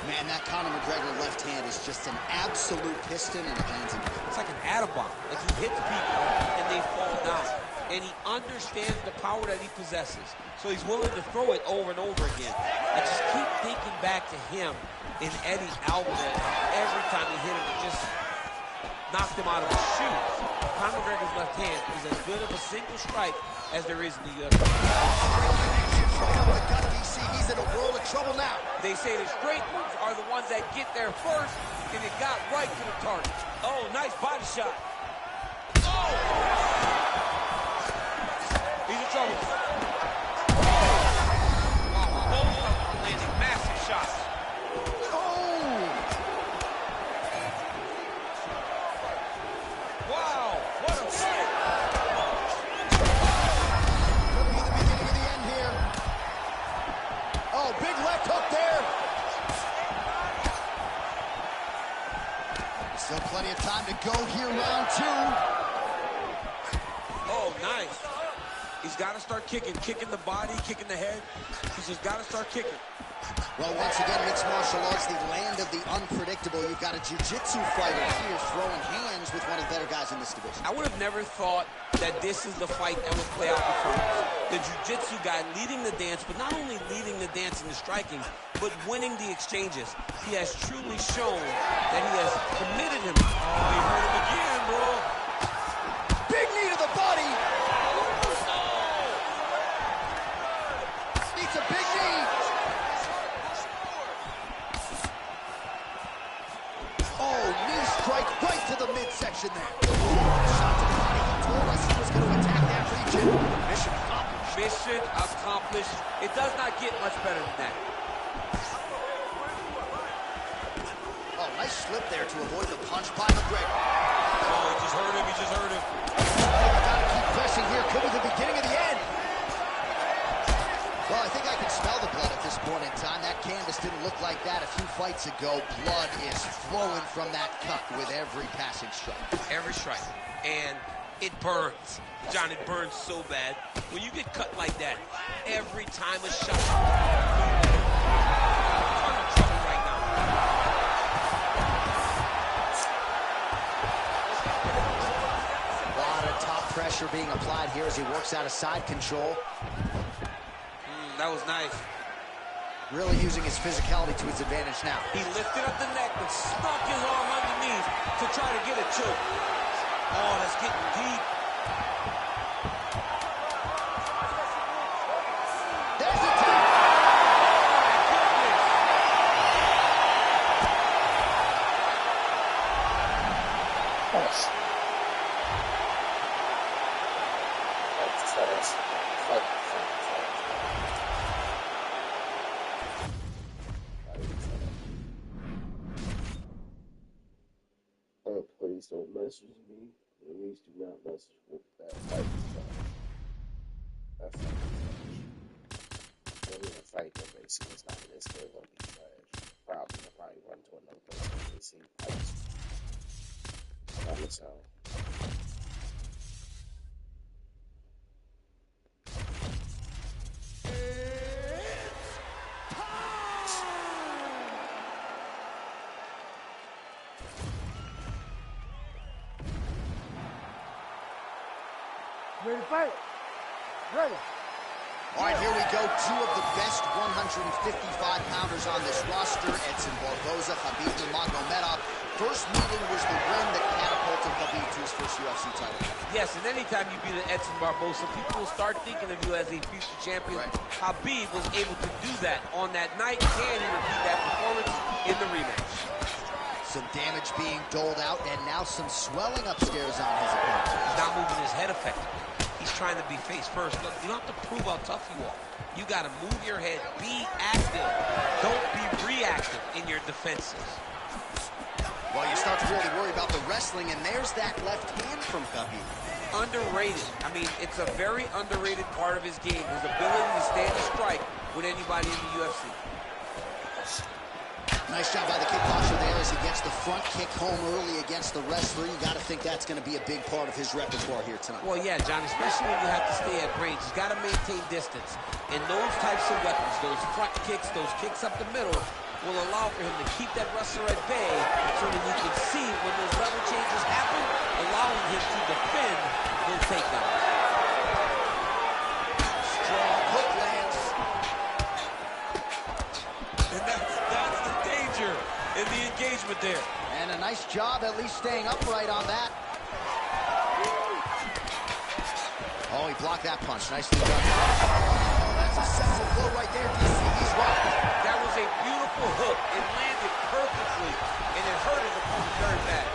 Man, that Conor McGregor left hand is just an absolute piston, and it lands him. It's like an atom bomb. Like he hits people and they fall down. And he understands the power that he possesses. So he's willing to throw it over and over again. I just keep thinking back to him in Eddie Alvarez. Every time he hit him, it just knocked him out of his shoes. Conor McGregor's left hand is as good of a single strike as there is in the UFC. He's in a world of trouble now. They say the straight moves are the ones that get there first, and it got right to the target. Oh, nice body shot. Oh! He's in trouble. Wow, both of them are landing massive shots. Oh! Wow, what a fight. Could be the beginning of the end here. Oh, big left hook there. Still plenty of time to go here, round two. Oh, nice. He's got to start kicking the body, kicking the head. He's just got to start kicking. Well, once again, mixed martial arts, the land of the unpredictable. You've got a jiu-jitsu fighter here throwing hands with one of the better guys in this division. I would have never thought that this is the fight that would play out before us. The jiu-jitsu guy leading the dance, but not only leading the dance in the striking, but winning the exchanges. He has truly shown that he has committed him. Oh, he hurt him again, bro. Big knee to the body. It's a big knee. Oh, knee strike right to the midsection there. Shot to the body. He told us he was going to attack that region. Mission accomplished. Mission accomplished. It does not get much better than that. Oh, nice slip there to avoid the punch by McGregor. Oh, he just hurt him. He just hurt him. Gotta keep pressing here. Could be the beginning of the end. Well, I think I can smell the blood at this point in time. That canvas didn't look like that a few fights ago. Blood is flowing from that cut with every passing strike. Every strike. And it burns. John, it burns so bad. When you get cut like that, every time a shot. I'm in trouble right now. A lot of top pressure being applied here as he works out of side control. That was nice. Really using his physicality to his advantage now. He lifted up the neck but snuck his arm underneath to try to get a choke. Oh, that's getting deep. There's the tap. Yes. That's oh, please don't message me. Please do not message with that fight. That fight is fight that basically is not this good. Gonna be trash. I'll probably run to another place and see fights. On its own. Ready to fight? Ready. All right, here we go. Two of the best 155-pounders on this roster, Edson Barboza, Khabib Nurmagomedov. First meeting was the win that catapulted Khabib to his first UFC title. Yes, and anytime you beat an Edson Barboza, people will start thinking of you as a future champion. Right. Khabib was able to do that on that night. Can he repeat that performance in the rematch? Some damage being doled out, and now some swelling upstairs on his opponent. He's not moving his head effectively. He's trying to be face first. Look, you don't have to prove how tough you are. You got to move your head. Be active. Don't be reactive in your defenses. Well, you start to really worry about the wrestling, and there's that left hand from Khabib. Underrated. I mean, it's a very underrated part of his game. His ability to stand and strike with anybody in the UFC. Nice job by the kickboxer there as he gets the front kick home early against the wrestler. You got to think that's going to be a big part of his repertoire here tonight. Well, yeah, John, especially when you have to stay at range. He's got to maintain distance. And those types of weapons, those front kicks, those kicks up the middle, will allow for him to keep that wrestler at bay so that he can see when those level changes happen, allowing him to defend those takedowns. Strong hook lands. And that's the danger in the engagement there. And a nice job at least staying upright on that. Oh, he blocked that punch. Nicely done. Oh, that's a central blow right there, DC. He's right. That was a beautiful hook. It landed perfectly, and it hurt his opponent very bad.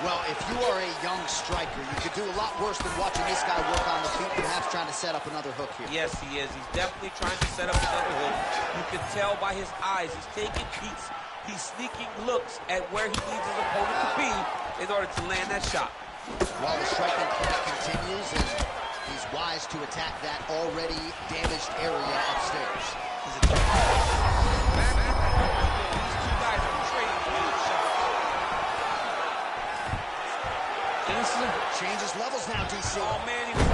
Well, if you are a young striker, you could do a lot worse than watching this guy work on the feet, perhaps trying to set up another hook here. Yes, he is. He's definitely trying to set up another hook. You can tell by his eyes. He's taking peeks. He's sneaking looks at where he needs his opponent to be in order to land that shot. While the striking play continues, and he's wise to attack that already damaged area upstairs. These two guys are trading huge shots. And this is a Changes levels now, DC. Oh, man, he was... Oh,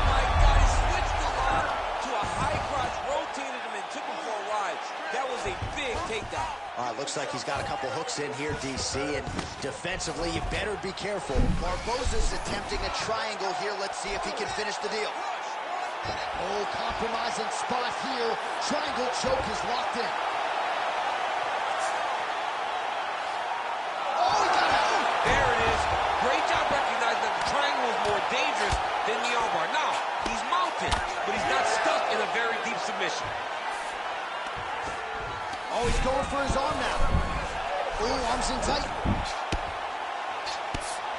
my God, he switched the lock to a high crotch, rotated him, and took him for a ride. That was a big takedown. All right, looks like he's got a couple hooks in here, DC, and defensively, you better be careful. Barboza's attempting a triangle here. Let's see if he can finish the deal. Oh, compromising spot here. Triangle choke is locked in. Oh, he got out! There it is. Great job recognizing that the triangle is more dangerous than the armbar. Now, he's mounted, but he's not stuck in a very deep submission. Oh, he's going for his arm now. Oh, arms in tight.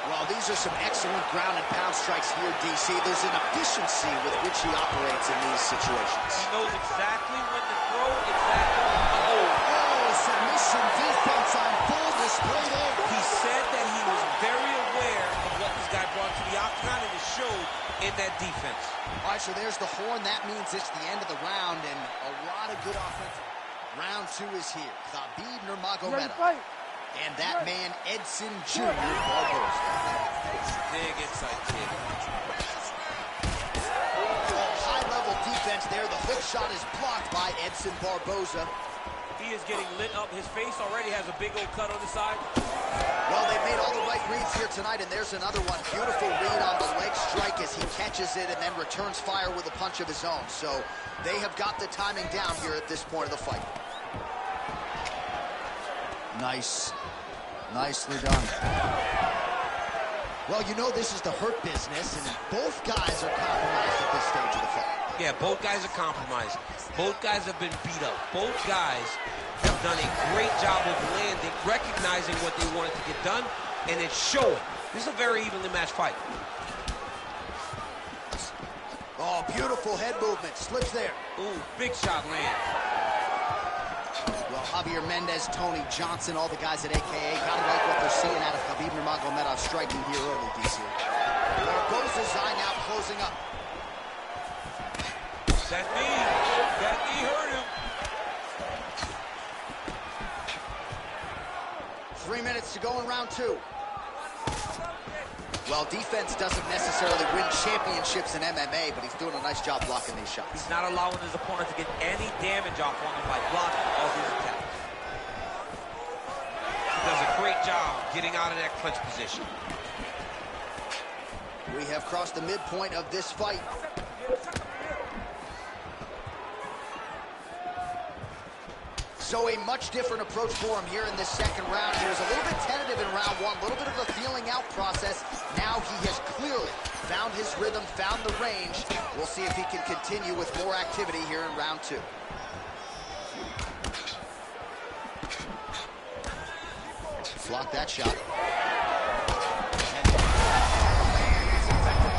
Well, these are some excellent ground and pound strikes here, DC. There's an efficiency with which he operates in these situations. He knows exactly when to throw, exactly when to hold. Oh, submission defense on full display there. He said that he was very aware of what this guy brought to the octagon, and it showed in that defense. All right, so there's the horn. That means it's the end of the round, and a lot of good offense. Round 2 is here. Khabib Nurmagomedov. And that man, Edson Jr. Barboza. Big inside kick. Oh, high-level defense there. The hook shot is blocked by Edson Barboza. He is getting lit up. His face already has a big old cut on the side. Well, they've made all the right reads here tonight, and there's another one. Beautiful read on the leg strike as he catches it and then returns fire with a punch of his own. So they have got the timing down here at this point of the fight. Nice. Nicely done. Well, you know this is the hurt business, and both guys are compromised at this stage of the fight. Yeah, both guys are compromised. Both guys have been beat up. Both guys have done a great job of landing, recognizing what they wanted to get done, and it's showing. This is a very evenly matched fight. Oh, beautiful head movement. Slips there. Ooh, big shot land. Well, Javier Mendez, Tony Johnson, all the guys at AKA, gotta like what they're seeing out of Khabib Nurmagomedov striking here early, DC. Barboza's eye now closing up. That knee hurt him. 3 minutes to go in round 2. Well, defense doesn't necessarily win championships in MMA, but he's doing a nice job blocking these shots. He's not allowing his opponent to get any damage off on him by blocking all these attacks. He does a great job getting out of that clinch position. We have crossed the midpoint of this fight. So a much different approach for him here in this second round. He was a little bit tentative in round 1, a little bit of a feeling out process. Now he has clearly found his rhythm, found the range. We'll see if he can continue with more activity here in round 2. Block that shot.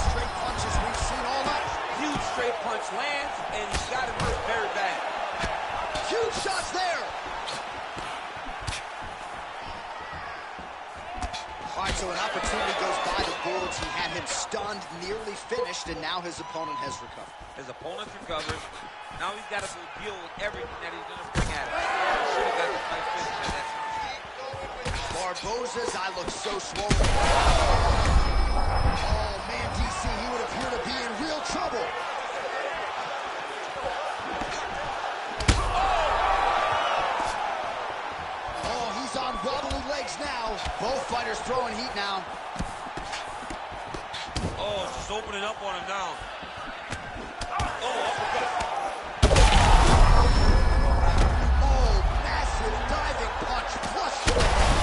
Straight punches we've seen all night. Huge straight punch lands, and he's got him hurt very bad. Huge shots there. All right, so an opportunity goes by the boards. He had him stunned, nearly finished, and now his opponent has recovered. His opponent's recovered. Now he's got to deal with everything that he's going to bring at him. He should have got the fight finished at that time. Barboza's eye looks so swollen. Oh, man, DC, he would appear to be in real trouble. Oh, he's on wobbly legs now. Both fighters throwing heat now. Oh, just opening up on him now. Oh, uppercut. Oh, massive diving punch. Flush to the head.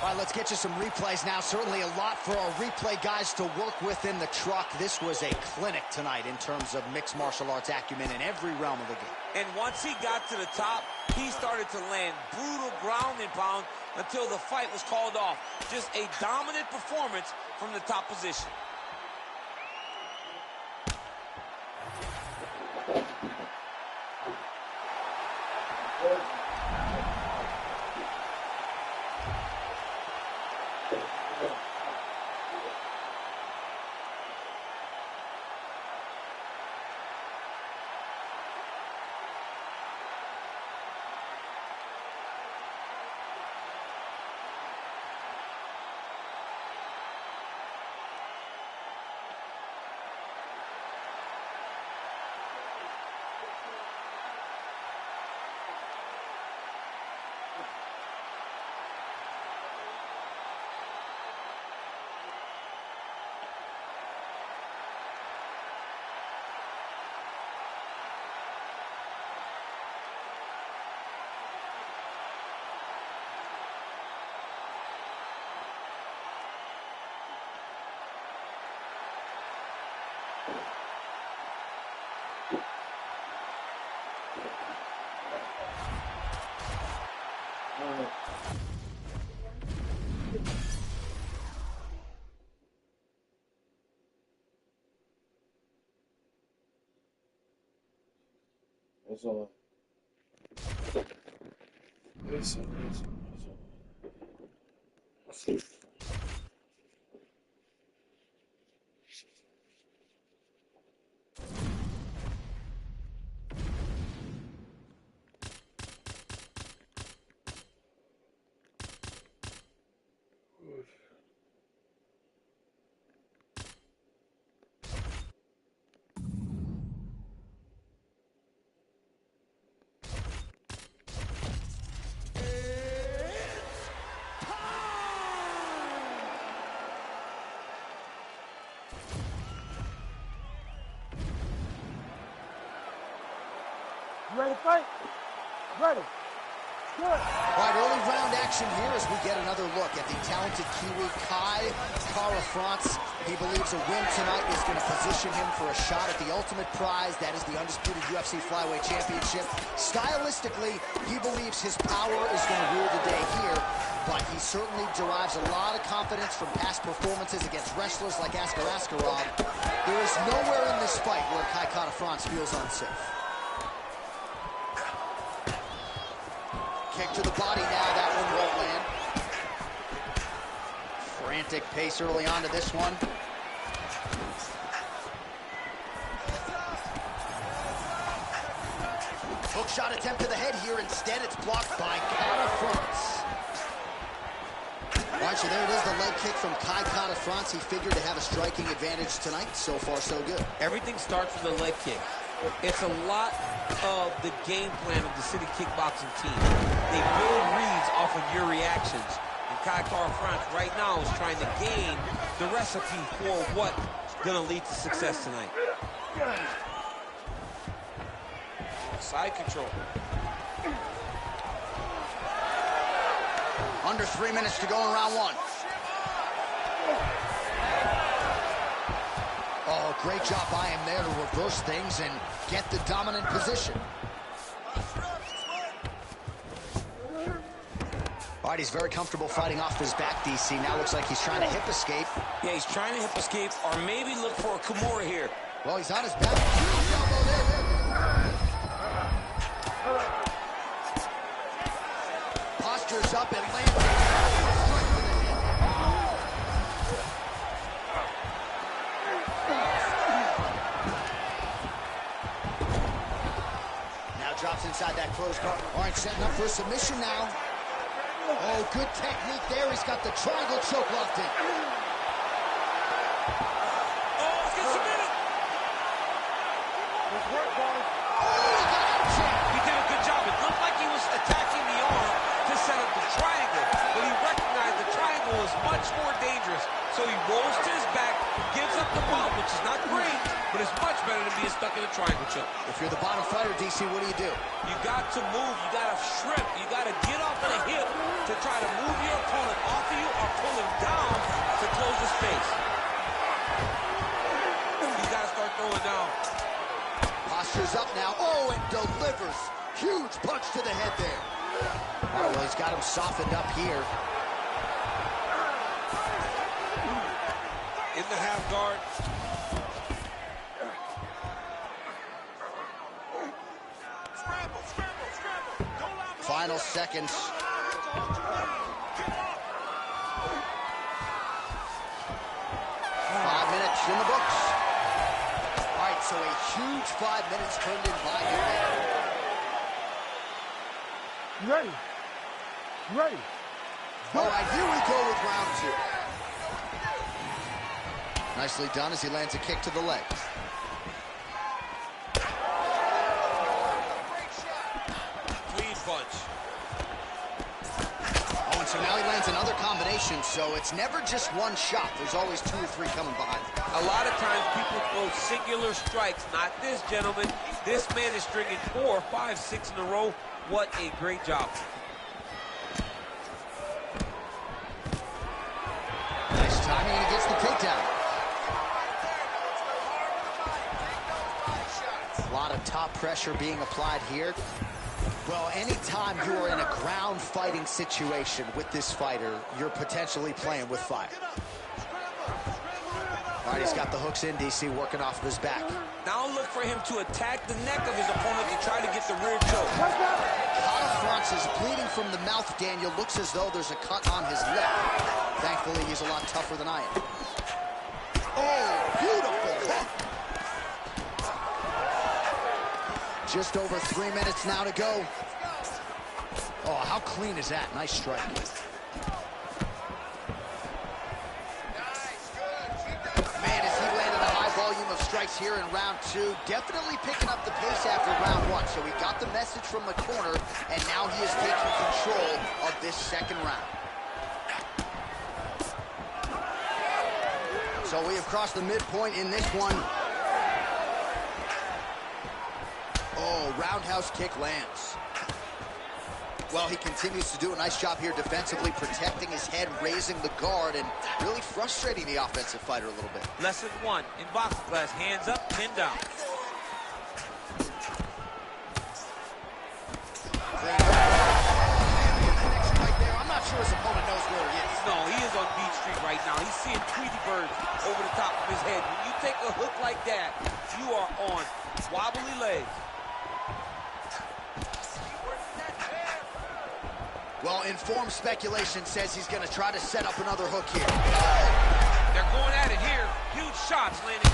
All right, let's get you some replays now. Certainly a lot for our replay guys to work with in the truck. This was a clinic tonight in terms of mixed martial arts acumen in every realm of the game. And once he got to the top, he started to land brutal ground and pound until the fight was called off. Just a dominant performance from the top position. That's all. You ready to fight? Ready. Good. All right, early round action here as we get another look at the talented Kiwi Kai Kara-France. He believes a win tonight is going to position him for a shot at the ultimate prize. That is the undisputed UFC Flyweight Championship. Stylistically, he believes his power is going to rule the day here, but he certainly derives a lot of confidence from past performances against wrestlers like Askar Askarov. There is nowhere in this fight where Kai Kara-France feels unsafe. Kick to the body now, that one won't land. Frantic pace early on to this one. Hook shot attempt to the head here. Instead, it's blocked by Kara-France. All right, so there it is, the leg kick from Kai Kara-France. He figured to have a striking advantage tonight. So far, so good. Everything starts with a leg kick. It's a lot of the game plan of the City Kickboxing team. They build reads off of your reactions. And Kai Kara-France right now is trying to gain the recipe for what's going to lead to success tonight. Side control. Under 3 minutes to go in round one. Oh, great job by him there to reverse things and get the dominant position. All right, he's very comfortable fighting off his back, DC. Now looks like he's trying to hip escape. Yeah, he's trying to hip escape or maybe look for a Kimura here. Well, he's on his back. Huge elbow there. Postures up and lands. Drops inside that closed guard. All right, setting up for a submission now. Oh, good technique there. He's got the triangle choke locked in. Oh, he's getting submitted. Good work, guys. He did a good job. It looked like he was attacking the arm to set up the triangle, but he recognized the triangle was much more dangerous. So he rolls to his back, gives up the bump, which is not great, but it's much better than being stuck in a triangle choke. If you're the bottom fighter, DC, what do? You got to move, you got to shrimp, you got to get off of the hip to try to move your opponent off of you or pull him down to close the space. You got to start throwing down. Postures up now. Oh, and delivers. Huge punch to the head there. All right, well, he's got him softened up here. In the half guard. Final seconds. 5 minutes in the books. All right, so a huge 5 minutes turned in by him there. You ready? You ready? All right, here we go with round two. Nicely done as he lands a kick to the leg. Clean punch. Oh, and so now he lands another combination, so it's never just one shot. There's always 2 or 3 coming behind. A lot of times people throw singular strikes. Not this gentleman. This man is stringing 4, 5, 6 in a row. What a great job. Nice timing, and he gets the takedown. A lot of top pressure being applied here. Well, anytime you are in a ground fighting situation with this fighter, you're potentially playing with fire. All right, he's got the hooks in, DC, working off of his back. Now look for him to attack the neck of his opponent to try to get the rear choke. Kata Franz is bleeding from the mouth, Daniel. Looks as though there's a cut on his lip. Thankfully, he's a lot tougher than I am. Oh, beautiful hook. Just over 3 minutes now to go. Oh, how clean is that? Nice strike. Of strikes here in round 2, definitely picking up the pace after round 1. So he got the message from the corner, and now he is taking control of this second round. So we have crossed the midpoint in this one. Oh, roundhouse kick lands. Well, he continues to do a nice job here defensively, protecting his head, raising the guard, and really frustrating the offensive fighter a little bit. Lesson 1 in boxing class: hands up, pin down. Right there. I'm not sure his opponent knows where he is. No, he is on Beach Street right now. He's seeing Tweety birds over the top of his head. When you take a hook like that, you are on wobbly legs. Well, informed speculation says he's going to try to set up another hook here. They're going at it here. Huge shots landing.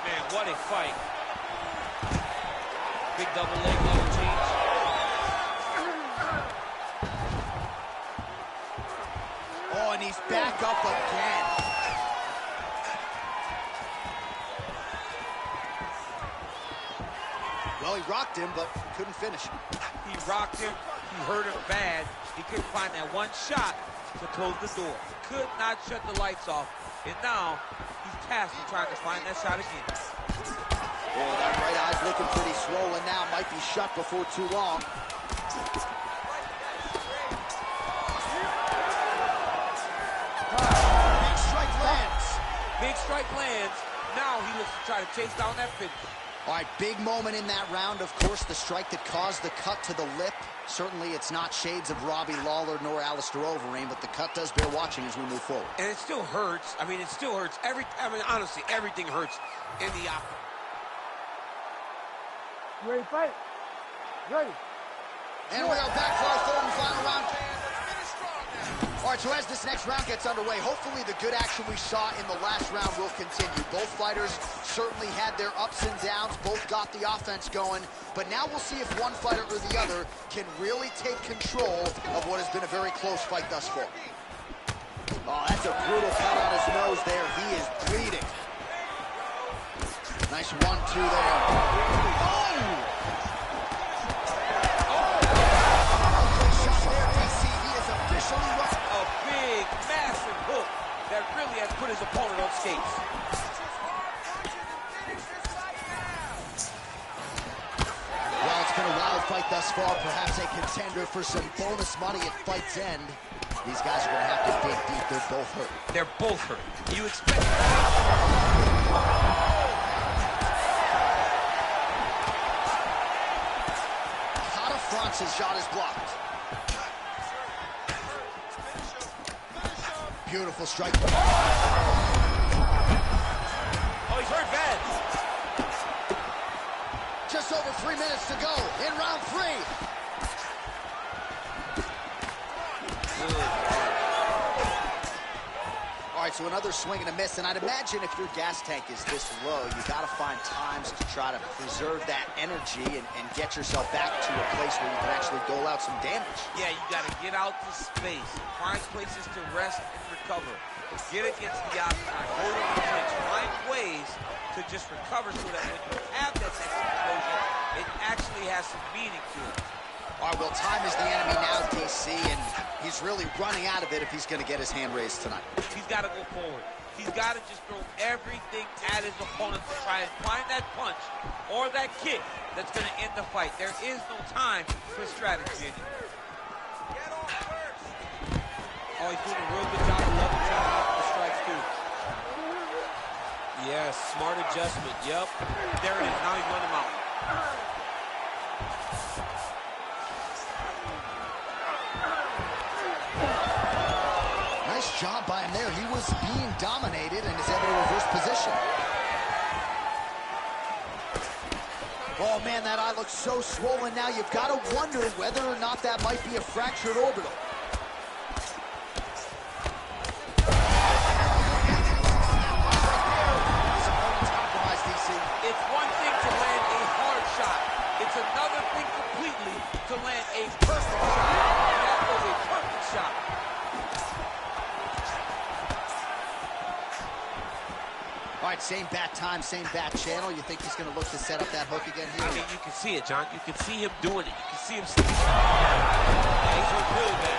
Man, what a fight. Big double leg level change. Oh, and he's back up again. Well, he rocked him, but couldn't finish him. He rocked him. He hurt him bad. He couldn't find that one shot to close the door. Could not shut the lights off. And now he's tasked with trying to find that shot again. Oh, that right eye's looking pretty swollen now. Might be shut before too long. Big strike lands. Big strike lands. Now he looks to try to chase down that finish. All right, big moment in that round, of course, the strike that caused the cut to the lip. Certainly it's not shades of Robbie Lawler nor Alistair Overeem, but the cut does bear watching as we move forward. And it still hurts. I mean, it still hurts. Honestly, everything hurts in the opera. You ready to fight? Ready. And we are back for our third and final round. All right, so as this next round gets underway, hopefully the good action we saw in the last round will continue. Both fighters certainly had their ups and downs. Both got the offense going. But now we'll see if one fighter or the other can really take control of what has been a very close fight thus far. Oh, that's a brutal cut on his nose there. He is bleeding. Nice 1-2 there. Oh! A big, massive hook that really has put his opponent on skates. Well, it's been a wild fight thus far. Perhaps a contender for some bonus money at fight's end. These guys are going to have to dig deep. They're both hurt. They're both hurt. You expect... Kata Franz's shot is blocked. Beautiful strike. Oh, he's hurt bad. Just over 3 minutes to go in round 3. All right, so another swing and a miss, and I'd imagine if your gas tank is this low, you got to find times to try to preserve that energy and get yourself back to a place where you can actually dole out some damage. Yeah, you got to get out to space, find places to rest and recover. Get against the outside, hold it in the clinch, find ways to just recover so that when you have that next explosion, it actually has some meaning to it. All right, well, time is the enemy now, DC, and he's really running out of it if he's going to get his hand raised tonight. He's got to go forward. He's got to just throw everything at his opponent to try and find that punch or that kick that's going to end the fight. There is no time for strategy anymore. Oh, he's doing a real good job of level changing up the strikes, too. Yes, smart adjustment. Yep. There it is. Now he run him out. Nice job by him there. He was being dominated and is able to reverse position. Oh, man, that eye looks so swollen now. You've got to wonder whether or not that might be a fractured orbital. It's one thing to land a hard shot. It's another thing completely to land a perfect shot. And that was a perfect shot. All right, same bat time, same bat channel. You think he's going to look to set up that hook again here? I mean, you can see it, John. You can see him doing it. You can see him. Yeah, he's hurt really bad.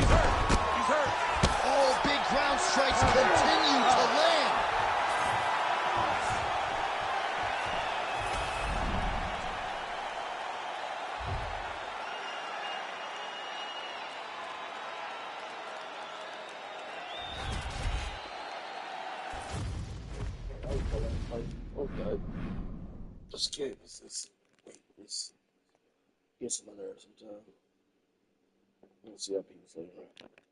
He's hurt. He's hurt. Oh, big ground strikes continue to land. Okay. This game is get some other some time. We'll see how people later.